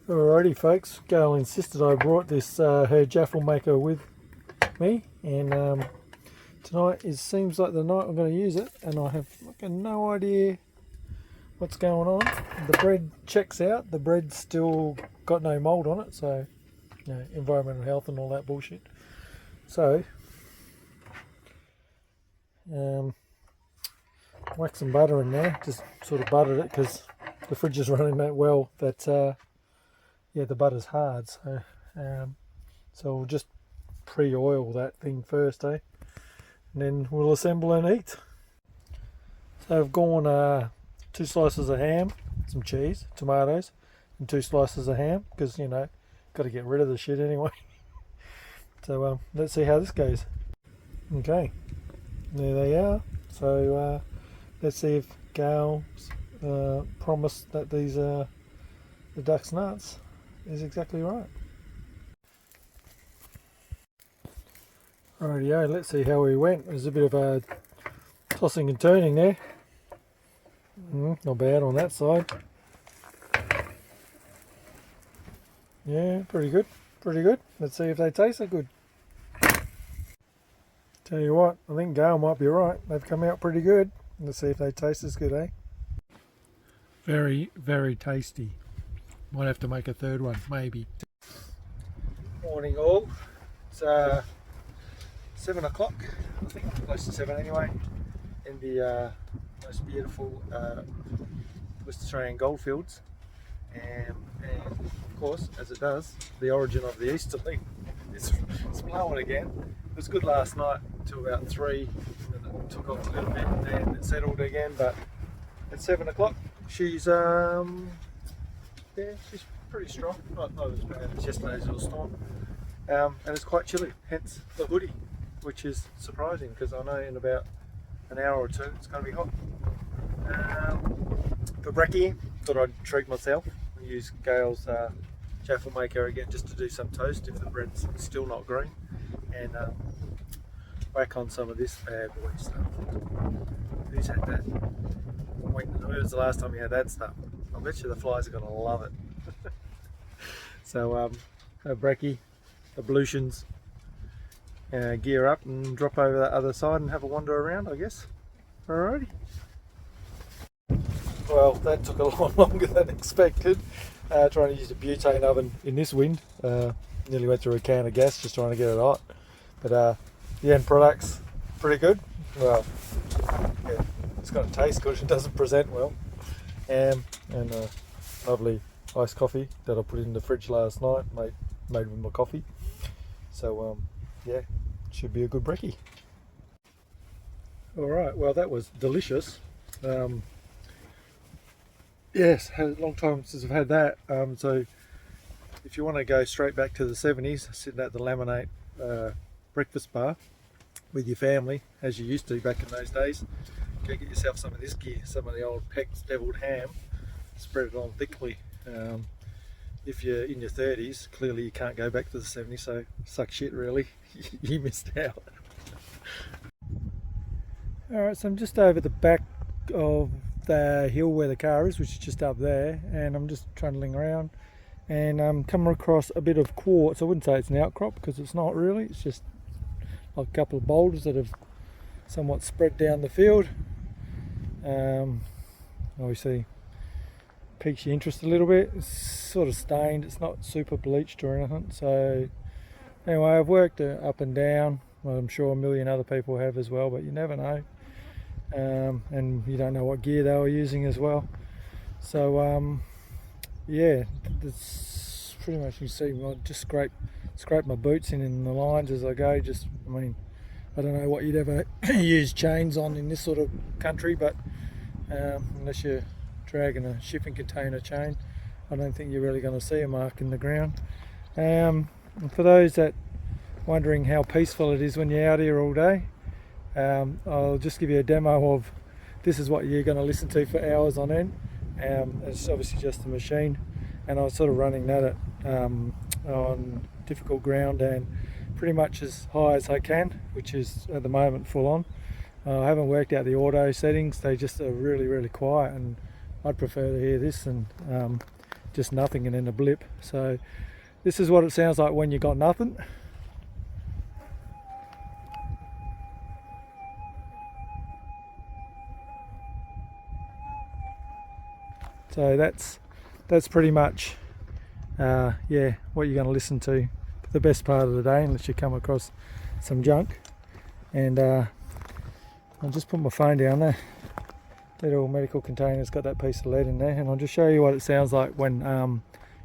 [SPEAKER 1] Alrighty folks, Gail insisted I brought this her jaffle maker with me, and tonight seems like the night I'm going to use it, and I have fucking no idea what's going on. The bread checks out. The bread's still got no mould on it, so you know, environmental health and all that bullshit. So whack some butter in there. Just sort of buttered it because the fridge is running that well that yeah, the butter's hard. So so we'll just pre-oil that thing first, and then we'll assemble and eat. So I've gone 2 slices of ham, some cheese, tomatoes, and 2 slices of ham, because you know, got to get rid of the shit anyway. So let's see how this goes. Okay, there they are. So let's see if Gail's promise that these are the duck's nuts is exactly right. Rightio, let's see how we went. There's a bit of a tossing and turning there. Not bad on that side. Yeah, pretty good. Let's see if they taste so good. Tell you what, I think Gail might be right. They've come out pretty good. Let's see if they taste as good, eh? Very, very tasty. Might have to make a third one, maybe. Morning all. It's 7 o'clock. I think close to 7 anyway. In the most beautiful West Australian goldfields. And of course, as it does, the origin of the easterly. It's blowing again. It was good last night till about 3, and then it took off a little bit, and then it settled again. But at 7 o'clock, she's yeah, she's pretty strong. Not as bad as yesterday's little storm, and it's quite chilly. Hence the hoodie, which is surprising because I know in about an hour or 2 it's going to be hot. For brekkie, thought I'd treat myself and use Gail's jaffle maker again just to do some toast if the bread's still not green, and whack on some of this bad boy stuff. Who's had that? When was the last time you had that stuff? I bet you the flies are going to love it. So a brekkie, ablutions, gear up and drop over that other side and have a wander around, I guess. Alrighty. Well, that took a lot longer than expected. Trying to use a butane oven in this wind. Nearly went through a can of gas just trying to get it hot. But the end product's pretty good. Well, yeah, it's got to taste good. It doesn't present well. And lovely iced coffee that I put in the fridge last night, made with my coffee. So yeah, should be a good brekkie. Alright, well that was delicious. Yes, had a long time since I've had that. So if you want to go straight back to the 70s, sitting at the Laminate breakfast bar with your family, as you used to back in those days, go get yourself some of this gear, some of the old Peck's deviled ham, spread it on thickly. If you're in your 30s, clearly you can't go back to the 70s, so suck shit really. You missed out. Alright, so I'm just over the back of the hill where the car is, which is just up there, and I'm just trundling around and I'm coming across a bit of quartz. I wouldn't say it's an outcrop because it's not really, it's just like a couple of boulders that have somewhat spread down the field. Obviously piques your interest a little bit. It's sort of stained, it's not super bleached or anything. So anyway, I've worked up and down. Well, I'm sure a million other people have as well, but you never know. And you don't know what gear they were using as well. So yeah, that's pretty much, you see I just scrape my boots in the lines as I go. Just, I mean, I don't know what you'd ever use chains on in this sort of country, but unless you're dragging a shipping container chain, I don't think you're really going to see a mark in the ground. And for those that wondering how peaceful it is when you're out here all day, I'll just give you a demo of this is what you're going to listen to for hours on end. It's obviously just a machine, and I was sort of running that at, on difficult ground and pretty much as high as I can, which is at the moment full on. I haven't worked out the auto settings, they just are really quiet, and I'd prefer to hear this and just nothing and then a blip. So this is what it sounds like when you got nothing. So that's pretty much yeah, what you're going to listen to for the best part of the day, unless you come across some junk. And I'll just put my phone down there. Little medical container's got that piece of lead in there, and I'll just show you what it sounds like when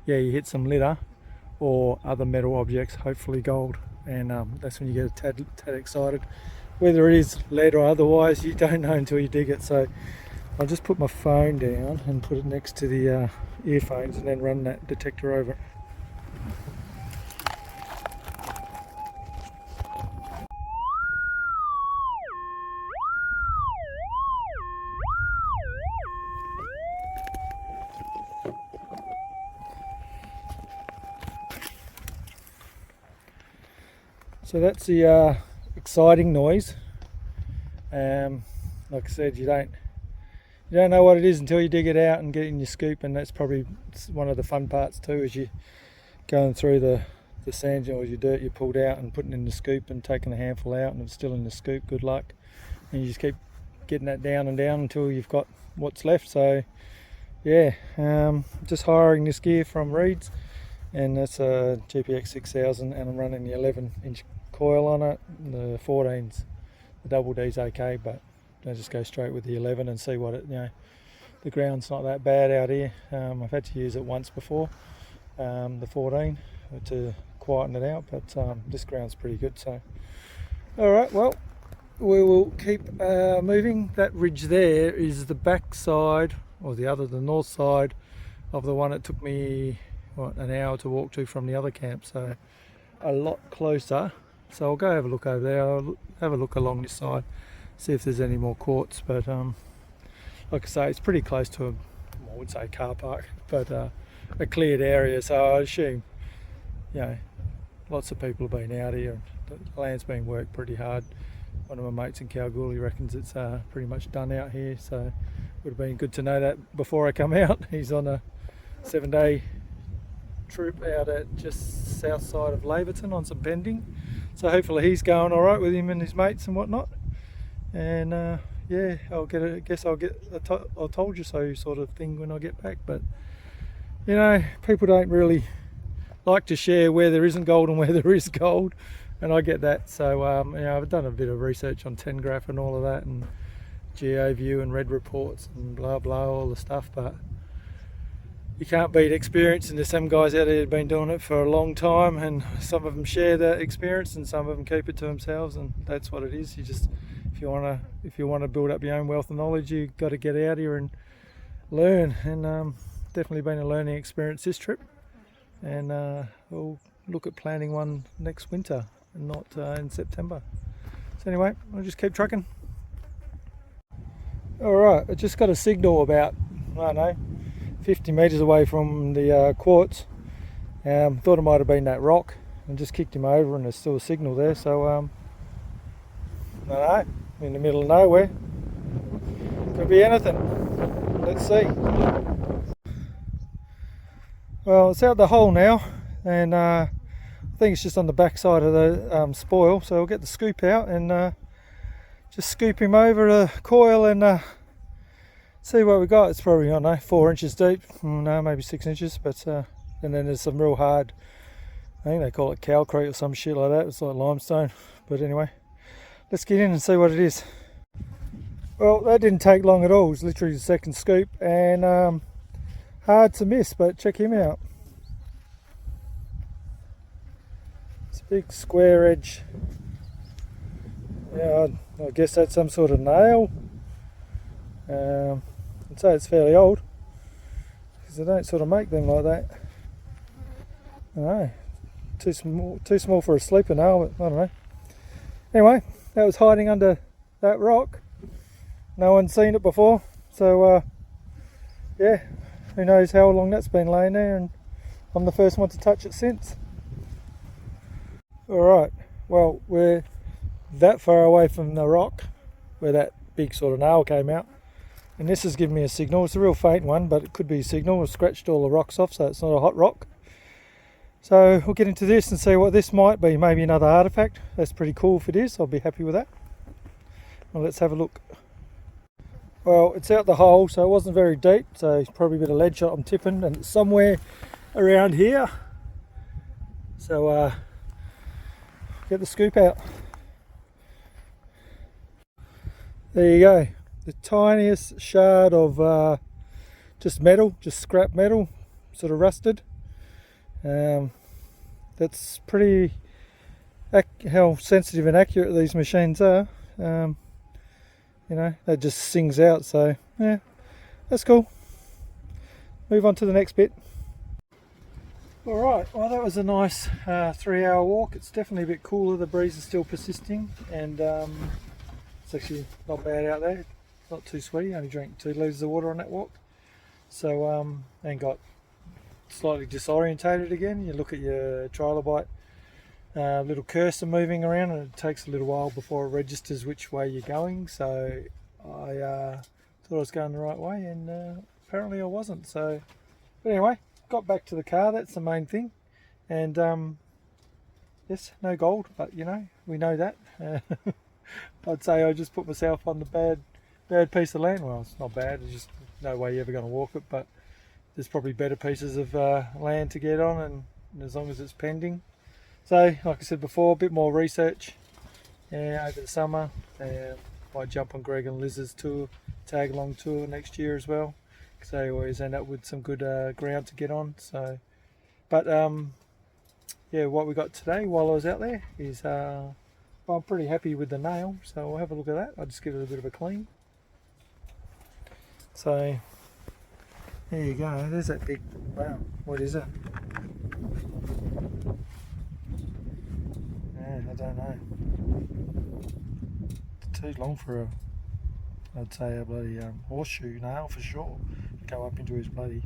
[SPEAKER 1] yeah, you hit some litter or other metal objects, hopefully gold, and that's when you get a tad excited. Whether it is lead or otherwise, you don't know until you dig it. So I'll just put my phone down and put it next to the earphones and then run that detector over it. So that's the exciting noise. Like I said, you don't know what it is until you dig it out and get it in your scoop, and that's probably one of the fun parts too, as you going through the sand or your dirt you pulled out and putting it in the scoop and taking a handful out, and it's still in the scoop. Good luck, and you just keep getting that down and down until you've got what's left. So yeah, just hiring this gear from Reed's, and that's a GPX 6000, and I'm running the 11-inch coil on it. The 14's, the double D's okay, but I just go straight with the 11 and see what it, you know, the ground's not that bad out here. I've had to use it once before, the 14, to quieten it out, but this ground's pretty good. So alright, well, we will keep moving. That ridge there is the back side, or the north side of the one it took me, what, an hour to walk to from the other camp, so a lot closer. So I'll go have a look over there. I'll have a look along this side, see if there's any more quartz. But like I say, it's pretty close to I wouldn't say car park, but a cleared area. So I assume, you know, lots of people have been out here. the land's been worked pretty hard. One of my mates in Kalgoorlie reckons it's pretty much done out here, so would have been good to know that before I come out. He's on a 7-day trip out at just south side of Laverton on some pending, so hopefully he's going all right with him and his mates and whatnot. And yeah, I guess I'll get a I told you so sort of thing when I get back. But you know, people don't really like to share where there isn't gold and where there is gold, and I get that. So you know, I've done a bit of research on Tengraph and all of that, and GeoView and Red Reports and blah blah, all the stuff, but you can't beat experience, and there's some guys out there that have been doing it for a long time, and some of them share that experience and some of them keep it to themselves, and that's what it is. You just, if you want to build up your own wealth of knowledge, you got to get out here and learn. And definitely been a learning experience this trip, and we'll look at planning one next winter and not in September. So anyway, I'll just keep trucking. Alright, I just got a signal about, I don't know, 50 metres away from the quartz. Thought it might have been that rock, and just kicked him over, and there's still a signal there. So I don't know, in the middle of nowhere, could be anything. Let's see. Well, it's out the hole now, and I think it's just on the back side of the spoil, so I'll get the scoop out and just scoop him over a coil and see what we got. It's probably, I don't know, 4 inches deep, no, maybe 6 inches, but and then there's some real hard, I think they call it calcrete or some shit like that. It's like limestone, but anyway, let's get in and see what it is. Well, that didn't take long at all. It was literally the second scoop, and hard to miss, but check him out. It's a big square edge. Yeah, I guess that's some sort of nail. I'd say it's fairly old, because they don't sort of make them like that. I don't know, too small for a sleeper nail, but I don't know. Anyway, that was hiding under that rock. No one's seen it before, so yeah, who knows how long that's been laying there, and I'm the first one to touch it since. Alright, well, we're that far away from the rock where that big sort of nail came out, and this has given me a signal. It's a real faint one, but it could be a signal. I've scratched all the rocks off, so it's not a hot rock. So we'll get into this and see what this might be. Maybe another artifact. That's pretty cool. If it is, I'll be happy with that. Well, let's have a look. Well, it's out the hole, so it wasn't very deep, so it's probably a bit of lead shot I'm tipping, and it's somewhere around here. So get the scoop out. There you go, the tiniest shard of just metal, just scrap metal, sort of rusted. That's pretty how sensitive and accurate these machines are. You know, that just sings out, so yeah, that's cool. Move on to the next bit. Alright, well, that was a nice 3-hour walk. It's definitely a bit cooler, the breeze is still persisting, and it's actually not bad out there, not too sweaty. Only drank 2 litres of water on that walk, so and got slightly disorientated again. You look at your trilobite little cursor moving around, and it takes a little while before it registers which way you're going, so I thought I was going the right way, and apparently I wasn't. So but anyway, got back to the car, that's the main thing. And yes, no gold, but you know, we know that. I'd say I just put myself on the bad piece of land. Well, it's not bad, there's just no way you're ever going to walk it, but there's probably better pieces of land to get on, and as long as it's pending. So like I said before, a bit more research over the summer. Might jump on Greg and Liz's tour, tag along tour next year as well, because they always end up with some good ground to get on. So, but yeah, what we got today while I was out there is well, I'm pretty happy with the nail, so we'll have a look at that. I'll just give it a bit of a clean. So there you go, there's that big, wow, what is it? Yeah, I don't know. It's too long for a, I'd say a bloody horseshoe nail for sure. Go up into his bloody,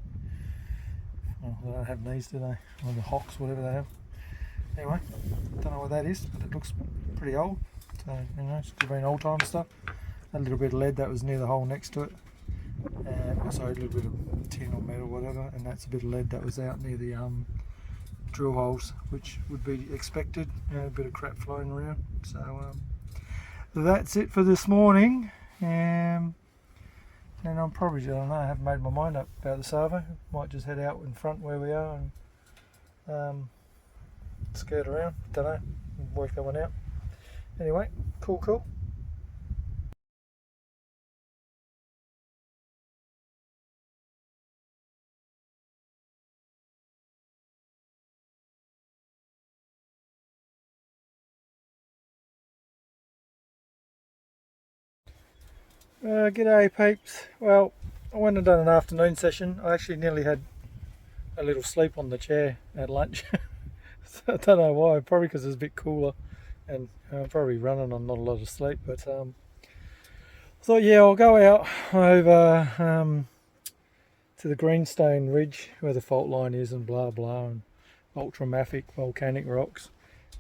[SPEAKER 1] oh, they don't have knees, do they? Or the hocks, whatever they have. Anyway, don't know what that is, but it looks pretty old. So, you know, it's been old time stuff. A little bit of lead that was near the hole next to it. Sorry, a little bit of tin or metal, whatever, and that's a bit of lead that was out near the drill holes, which would be expected. You know, a bit of crap flying around. So that's it for this morning. And I'm probably, I don't know, I haven't made my mind up about the Savo. Might just head out in front where we are and skirt around. Don't know, work that one out. Anyway, cool. G'day peeps. Well, I went and done an afternoon session. I actually nearly had a little sleep on the chair at lunch. So I don't know why, probably because it's a bit cooler and I'm probably running on not a lot of sleep, but thought yeah, I'll go out over to the Greenstone Ridge where the fault line is and blah blah, and ultramafic volcanic rocks,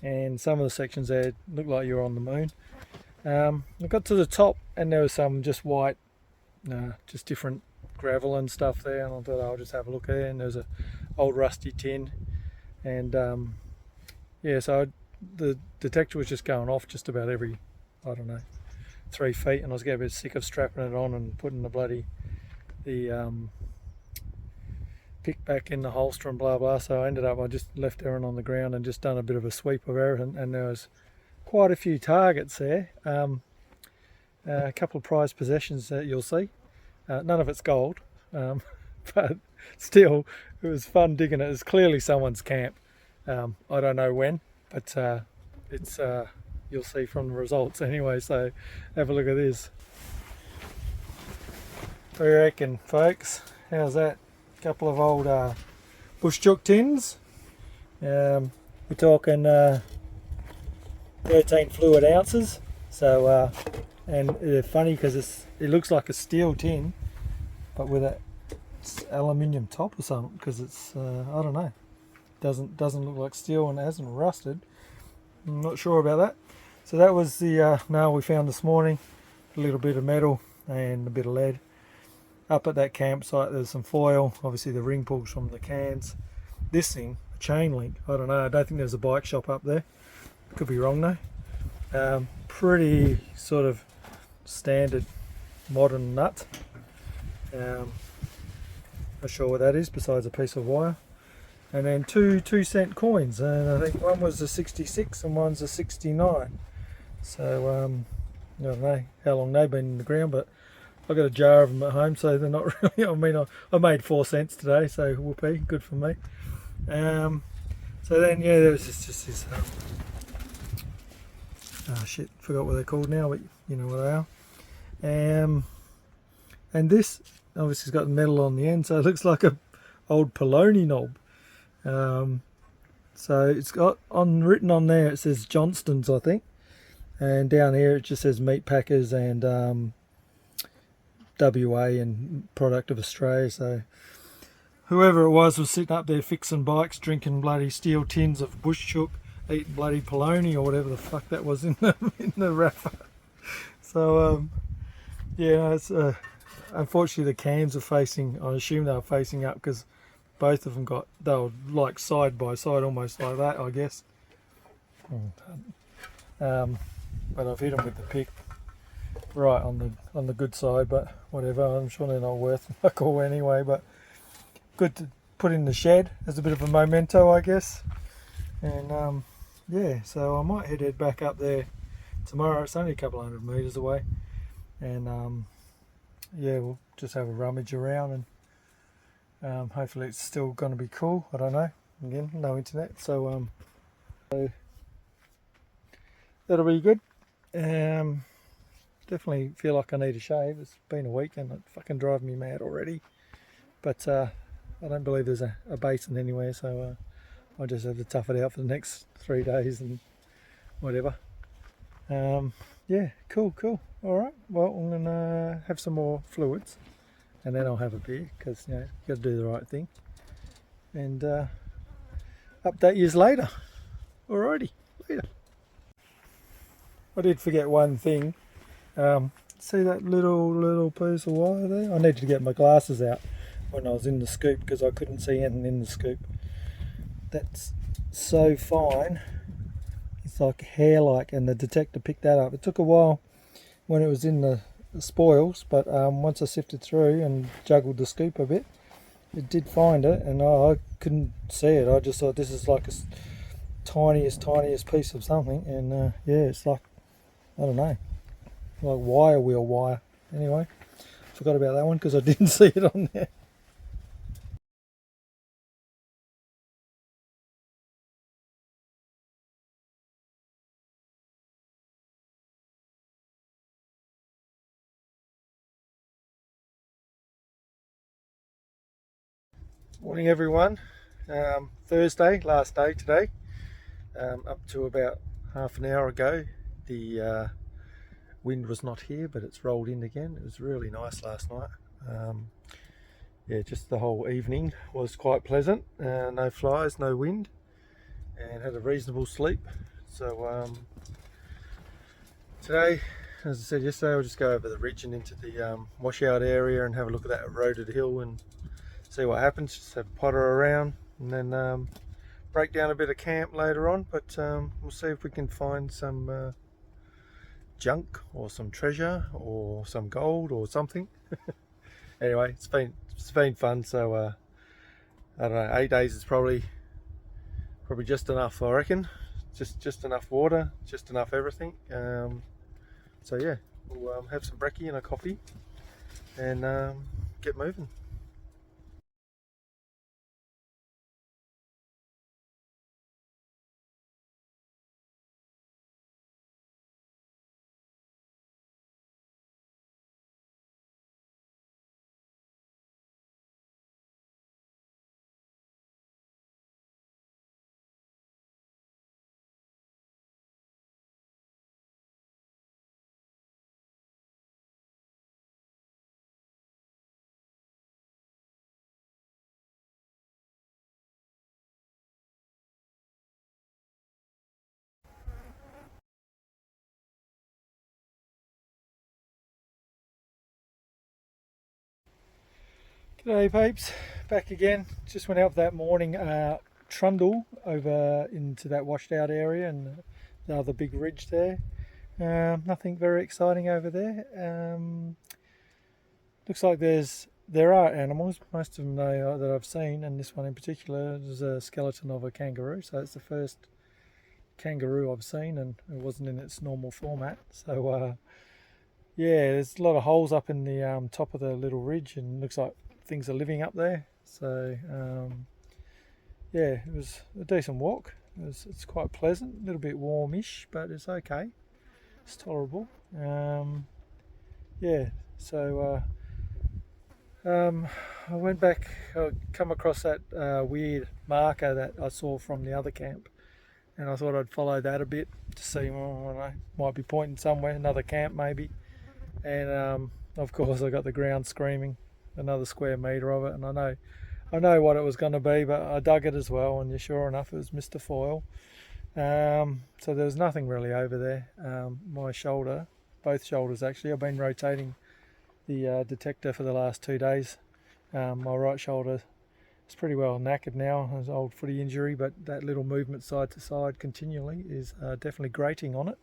[SPEAKER 1] and some of the sections there look like you're on the moon. I got to the top and there was some just white, just different gravel and stuff there, and I thought I'll just have a look there, and there's a old rusty tin, and yeah, so the detector was just going off just about every, I don't know, 3 feet, and I was getting a bit sick of strapping it on and putting the pick back in the holster and blah blah, so I ended up, I just left everything on the ground and just done a bit of a sweep of everything, and there was quite a few targets there. A couple of prized possessions that you'll see. None of it's gold, but still, it was fun digging it. It's clearly someone's camp. I don't know when, but it's you'll see from the results anyway. So have a look at this. What do you reckon, folks? How's that? A couple of old bush chook tins. We're talking 13 fluid ounces. So and they're funny because it looks like a steel tin, but with a aluminium top or something, because it's I don't know, doesn't look like steel and it hasn't rusted. I'm not sure about that. So that was the nail we found this morning. A little bit of metal and a bit of lead. Up at that campsite there's some foil, obviously the ring pulls from the cans. This thing, a chain link, I don't know, I don't think there's a bike shop up there, could be wrong though. Pretty sort of standard modern nut. Not sure what that is besides a piece of wire. And then two 2-cent coins, and I think one was a 66 and one's a 69. So I don't know how long they've been in the ground, but I've got a jar of them at home, so they're not really, I mean, I made 4 cents today, so whoopee, good for me. So then yeah, there was just this oh shit, forgot what they're called now, but you know what they are. And this obviously has got the metal on the end, so it looks like a old polony knob. So it's got written on there, it says Johnston's, I think, and down here it just says Meat Packers and WA and product of Australia. So whoever it was sitting up there fixing bikes, drinking bloody steel tins of bush chook, eating bloody polony or whatever the fuck that was in the wrapper. So yeah, it's unfortunately the cans are facing, I assume they were facing up because both of them they were like side by side, almost like that, I guess. But I've hit them with the pick right on the good side, but whatever, I'm sure they're not worth fuck all anyway, but good to put in the shed as a bit of a memento, I guess. And yeah, so I might head back up there tomorrow. It's only a couple 100 metres away, and yeah, we'll just have a rummage around, and hopefully it's still going to be cool. I don't know, again, no internet, so that'll be good. Definitely feel like I need a shave. It's been a week and it fucking drives me mad already, but I don't believe there's a basin anywhere, so I'll just have to tough it out for the next 3 days and whatever. Yeah, cool. Alright, well, I'm gonna have some more fluids and then I'll have a beer, because you know, you gotta do the right thing, and update yous later. Alrighty, later. I did forget one thing. See that little piece of wire there? I needed to get my glasses out when I was in the scoop because I couldn't see anything in the scoop. That's so fine. It's like hair-like, and the detector picked that up. It took a while when it was in the spoils, but once I sifted through and juggled the scoop a bit, it did find it, and I couldn't see it. I just thought this is like a tiniest piece of something, and yeah, it's like, I don't know, like wheel wire. Anyway, forgot about that one because I didn't see it on there. Morning everyone. Thursday, last day today. Up to about half an hour ago, the wind was not here, but it's rolled in again. It was really nice last night. Yeah, just the whole evening was quite pleasant. No flies, no wind, and had a reasonable sleep. So today, as I said yesterday, I'll just go over the ridge and into the washout area and have a look at that eroded hill and see what happens. Just have a potter around, and then break down a bit of camp later on, but we'll see if we can find some junk or some treasure or some gold or something. Anyway, it's been fun. So I don't know, 8 days is probably just enough, I reckon. Just enough water, just enough everything. So yeah, we'll have some brekkie and a coffee and get moving. G'day peeps, back again. Just went out that morning trundle over into that washed out area and the other big ridge there. Nothing very exciting over there. Looks like there are animals, most of them that I've seen, and this one in particular is a skeleton of a kangaroo. So it's the first kangaroo I've seen, and it wasn't in its normal format. So yeah, there's a lot of holes up in the top of the little ridge, and looks like things are living up there. So yeah, it was a decent walk. It's quite pleasant, a little bit warmish, but it's okay. It's tolerable. Yeah, so I went back. I come across that weird marker that I saw from the other camp, and I thought I'd follow that a bit to see. Well, I don't know, might be pointing somewhere, another camp maybe. And of course I got the ground screaming, another square metre of it, and I know what it was going to be, but I dug it as well, and sure enough it was Mr. Foyle. So there was nothing really over there. My shoulder, both shoulders actually, I've been rotating the detector for the last 2 days. My right shoulder is pretty well knackered now. It's an old footy injury, but that little movement side to side continually is definitely grating on it.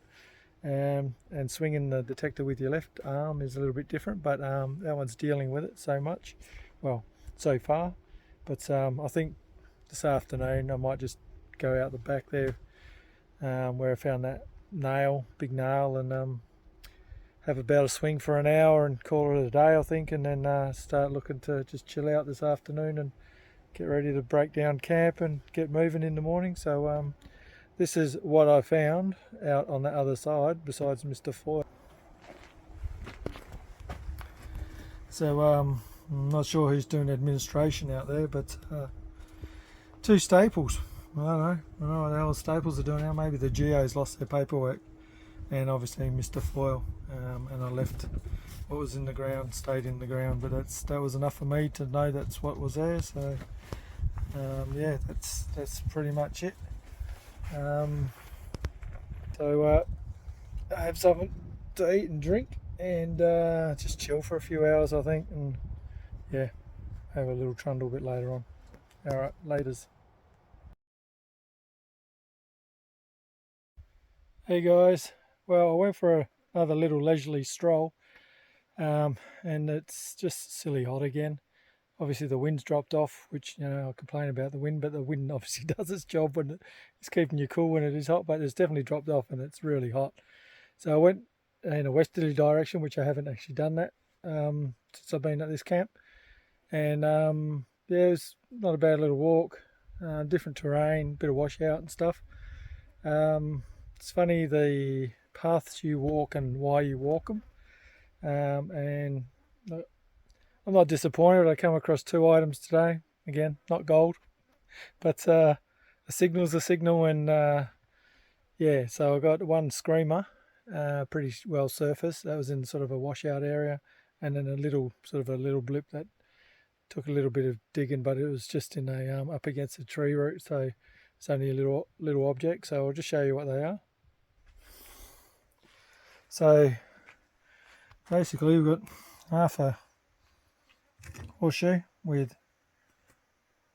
[SPEAKER 1] And swinging the detector with your left arm is a little bit different, but that one's dealing with it so much, well, so far. But I think this afternoon I might just go out the back there where I found that big nail, and have about a swing for an hour and call it a day, I think, and then start looking to just chill out this afternoon and get ready to break down camp and get moving in the morning. So this is what I found out on the other side besides Mr. Foyle. So I'm not sure who's doing administration out there, but 2 staples. I don't know what the hell the staples are doing now. Maybe the geos lost their paperwork, and obviously Mr. Foyle. And I left what was in the ground, stayed in the ground, but that was enough for me to know that's what was there. So yeah, that's pretty much it. So I have something to eat and drink, and just chill for a few hours, I think, and yeah, have a little trundle a bit later on. All right, laters. Hey guys, well, I went for another little leisurely stroll, and it's just silly hot again. Obviously, the wind's dropped off, which, I complain about the wind, but the wind obviously does its job when it's keeping you cool when it is hot, but it's definitely dropped off and it's really hot. So I went in a westerly direction, which I haven't actually done that since I've been at this camp. And yeah, it was not a bad little walk, different terrain, bit of washout and stuff. It's funny the paths you walk and why you walk them. And I'm not disappointed. I come across 2 items today. Again, not gold, but a signal's a signal. And yeah, so I got one screamer, pretty well surfaced. That was in sort of a washout area, and then a little blip that took a little bit of digging, but it was just in a up against a tree root, so it's only a little object. So I'll just show you what they are. So basically, we've got half a horseshoe with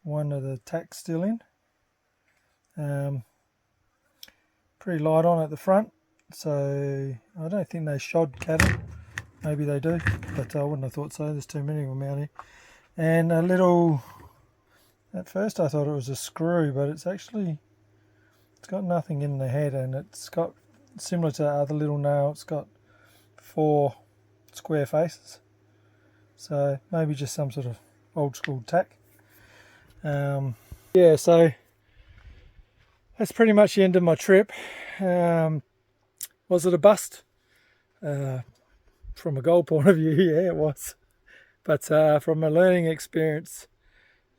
[SPEAKER 1] one of the tacks still in. Pretty light on at the front, so I don't think they shod cattle. Maybe they do, but I wouldn't have thought so. There's too many of them out here. And a little, at first I thought it was a screw, but it's got nothing in the head, and it's got, similar to the other little nail, it's got 4 square faces. So maybe just some sort of old school tack. Yeah, so that's pretty much the end of my trip. Was it a bust? From a gold point of view, yeah, it was. But from a learning experience,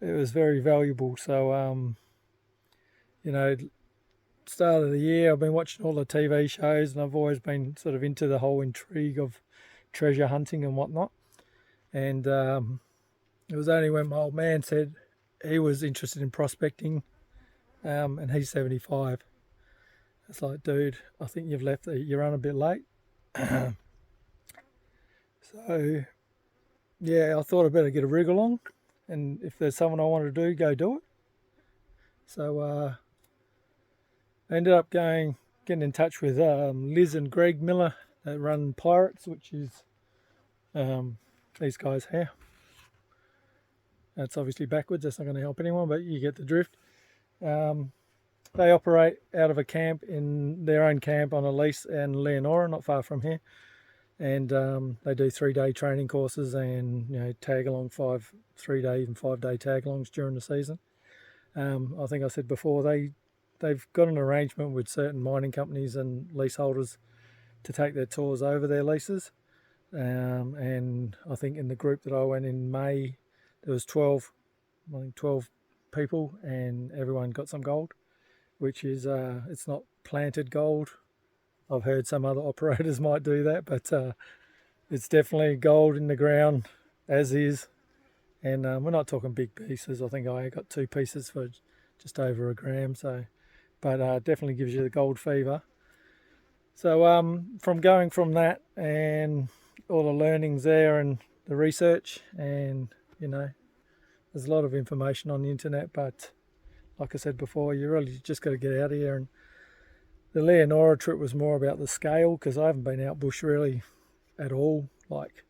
[SPEAKER 1] it was very valuable. So, start of the year, I've been watching all the TV shows, and I've always been sort of into the whole intrigue of treasure hunting and whatnot. And it was only when my old man said he was interested in prospecting, and he's 75. It's like, dude, I think you run a bit late. So, yeah, I thought I'd better get a rig along, and if there's someone I want to do, go do it. So I ended up getting in touch with Liz and Greg Miller that run Pirates, which is these guys here. That's obviously backwards, that's not going to help anyone, but you get the drift. They operate out of a camp, in their own camp on a lease in Leonora, not far from here. And they do 3-day training courses and tag along 3-day, even 5-day tag alongs during the season. I think I said before, they've got an arrangement with certain mining companies and leaseholders to take their tours over their leases. And I think in the group that I went in May, there was 12 people, and everyone got some gold, which is it's not planted gold. I've heard some other operators might do that, but it's definitely gold in the ground as is. And we're not talking big pieces. I think I got 2 pieces for just over a gram. So, but definitely gives you the gold fever. So from going from that and all the learnings there and the research, and there's a lot of information on the internet, but like I said before, you really just got to get out of here. And the Leonora trip was more about the scale, because I haven't been out bush really at all. Like,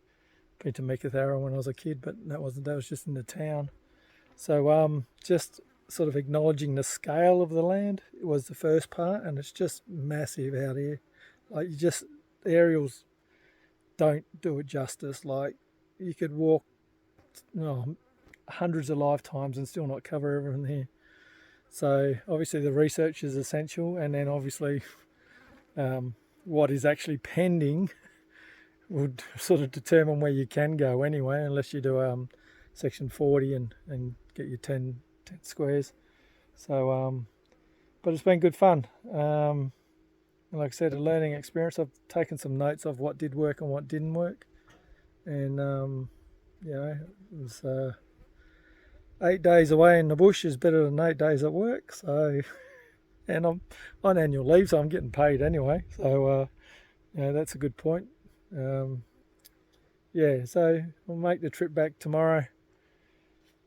[SPEAKER 1] been to Meekatharra when I was a kid, but that was just in the town. So just sort of acknowledging the scale of the land was the first part, and it's just massive out here. Like, the aerials don't do it justice. Like, you could walk hundreds of lifetimes and still not cover everything here. So obviously the research is essential, and then obviously what is actually pending would sort of determine where you can go anyway, unless you do section 40 and get your 10 squares. So but it's been good fun. And like I said, a learning experience. I've taken some notes of what did work and what didn't work, and it was 8 days away in the bush is better than 8 days at work. So And I'm on annual leave, so I'm getting paid anyway. So that's a good point. Um, yeah, so we'll make the trip back tomorrow.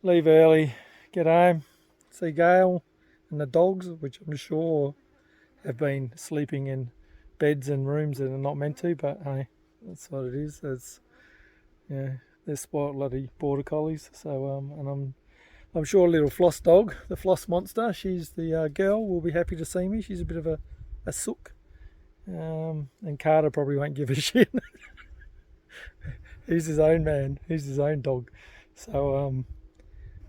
[SPEAKER 1] Leave early, get home, see Gail and the dogs, which I'm sure have been sleeping in beds and rooms that are not meant to. But hey, that's what it is. It's they're spoiled bloody border collies. So and I'm sure little Floss dog, the Floss monster, she's the girl, will be happy to see me. She's a bit of a sook. And Carter probably won't give a shit. He's his own man. He's his own dog. So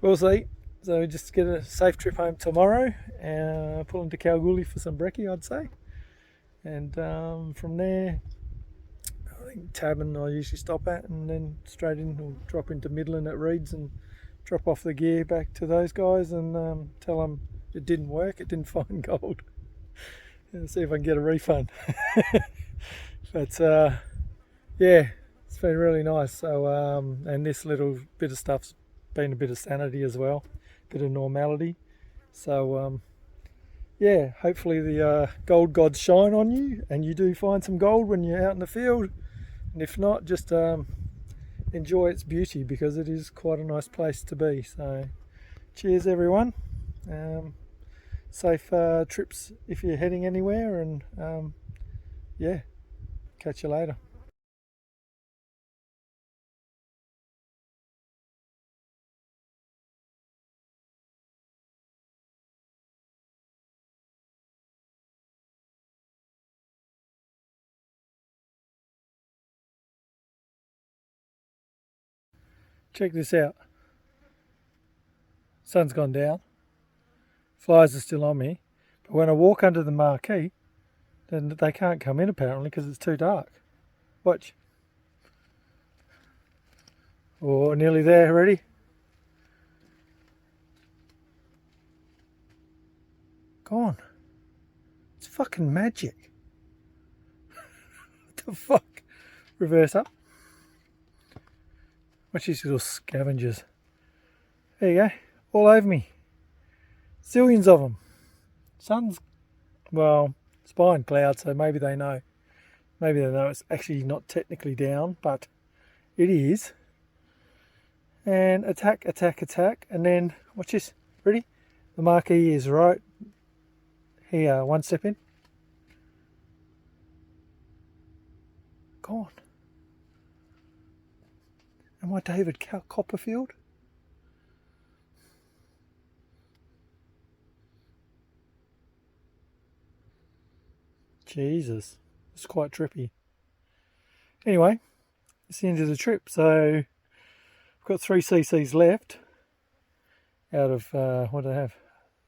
[SPEAKER 1] we'll see. So just get a safe trip home tomorrow. Pull into Kalgoorlie for some brekkie, I'd say. And from there, I think Tabern I usually stop at, and then straight in or drop into Midland at Reeds and drop off the gear back to those guys and tell them it didn't work, it didn't find gold. And see if I can get a refund. But yeah, it's been really nice. So and this little bit of stuff's been a bit of sanity as well, a bit of normality. So yeah, hopefully the gold gods shine on you and you do find some gold when you're out in the field. And if not, just enjoy its beauty, because it is quite a nice place to be. So cheers everyone. Safe trips if you're heading anywhere, and yeah, catch you later. Check this out. Sun's gone down. Flies are still on me. But when I walk under the marquee, then they can't come in apparently because it's too dark. Watch. Oh, nearly there already. Gone. It's fucking magic. What the fuck? Reverse up. Watch these little scavengers. There you go. All over me. Zillions of them. Sun's, well, it's behind clouds, so maybe they know. Maybe they know it's actually not technically down, but it is. And attack, attack, attack. And then, watch this. Ready? The marquee is right here. One step in. Gone. Am I David Copperfield? Jesus. It's quite trippy. Anyway, it's the end of the trip. So, I've got 3 cc's left out of, what do I have?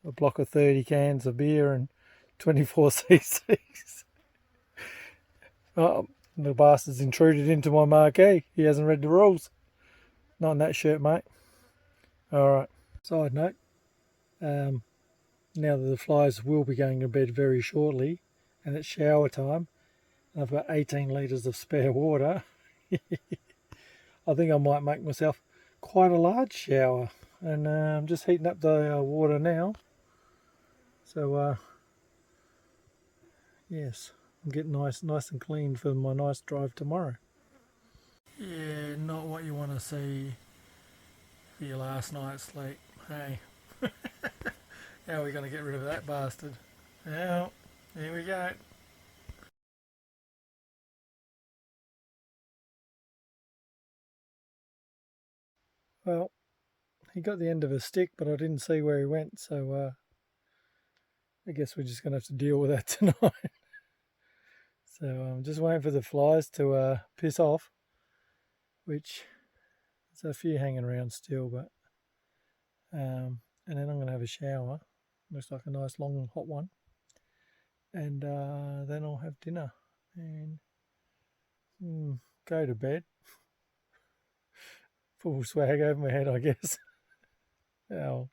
[SPEAKER 1] A block of 30 cans of beer and 24 cc's. Oh, the bastard's intruded into my marquee. He hasn't read the rules. Not in that shirt, mate. Alright. Side note. Now that the flies will be going to bed very shortly and it's shower time, and I've got 18 litres of spare water, I think I might make myself quite a large shower. And I'm just heating up the water now. So, yes, I'm getting nice and clean for my nice drive tomorrow. Yeah, not what you want to see for your last night's sleep. Hey, how are we going to get rid of that bastard? Well, here we go. Well, he got the end of a stick, but I didn't see where he went, so I guess we're just going to have to deal with that tonight. So I'm just waiting for the flies to piss off, which there's a few hanging around still, but and then I'm going to have a shower. Looks like a nice long hot one, and then I'll have dinner and go to bed. Full swag over my head, I guess. Oh.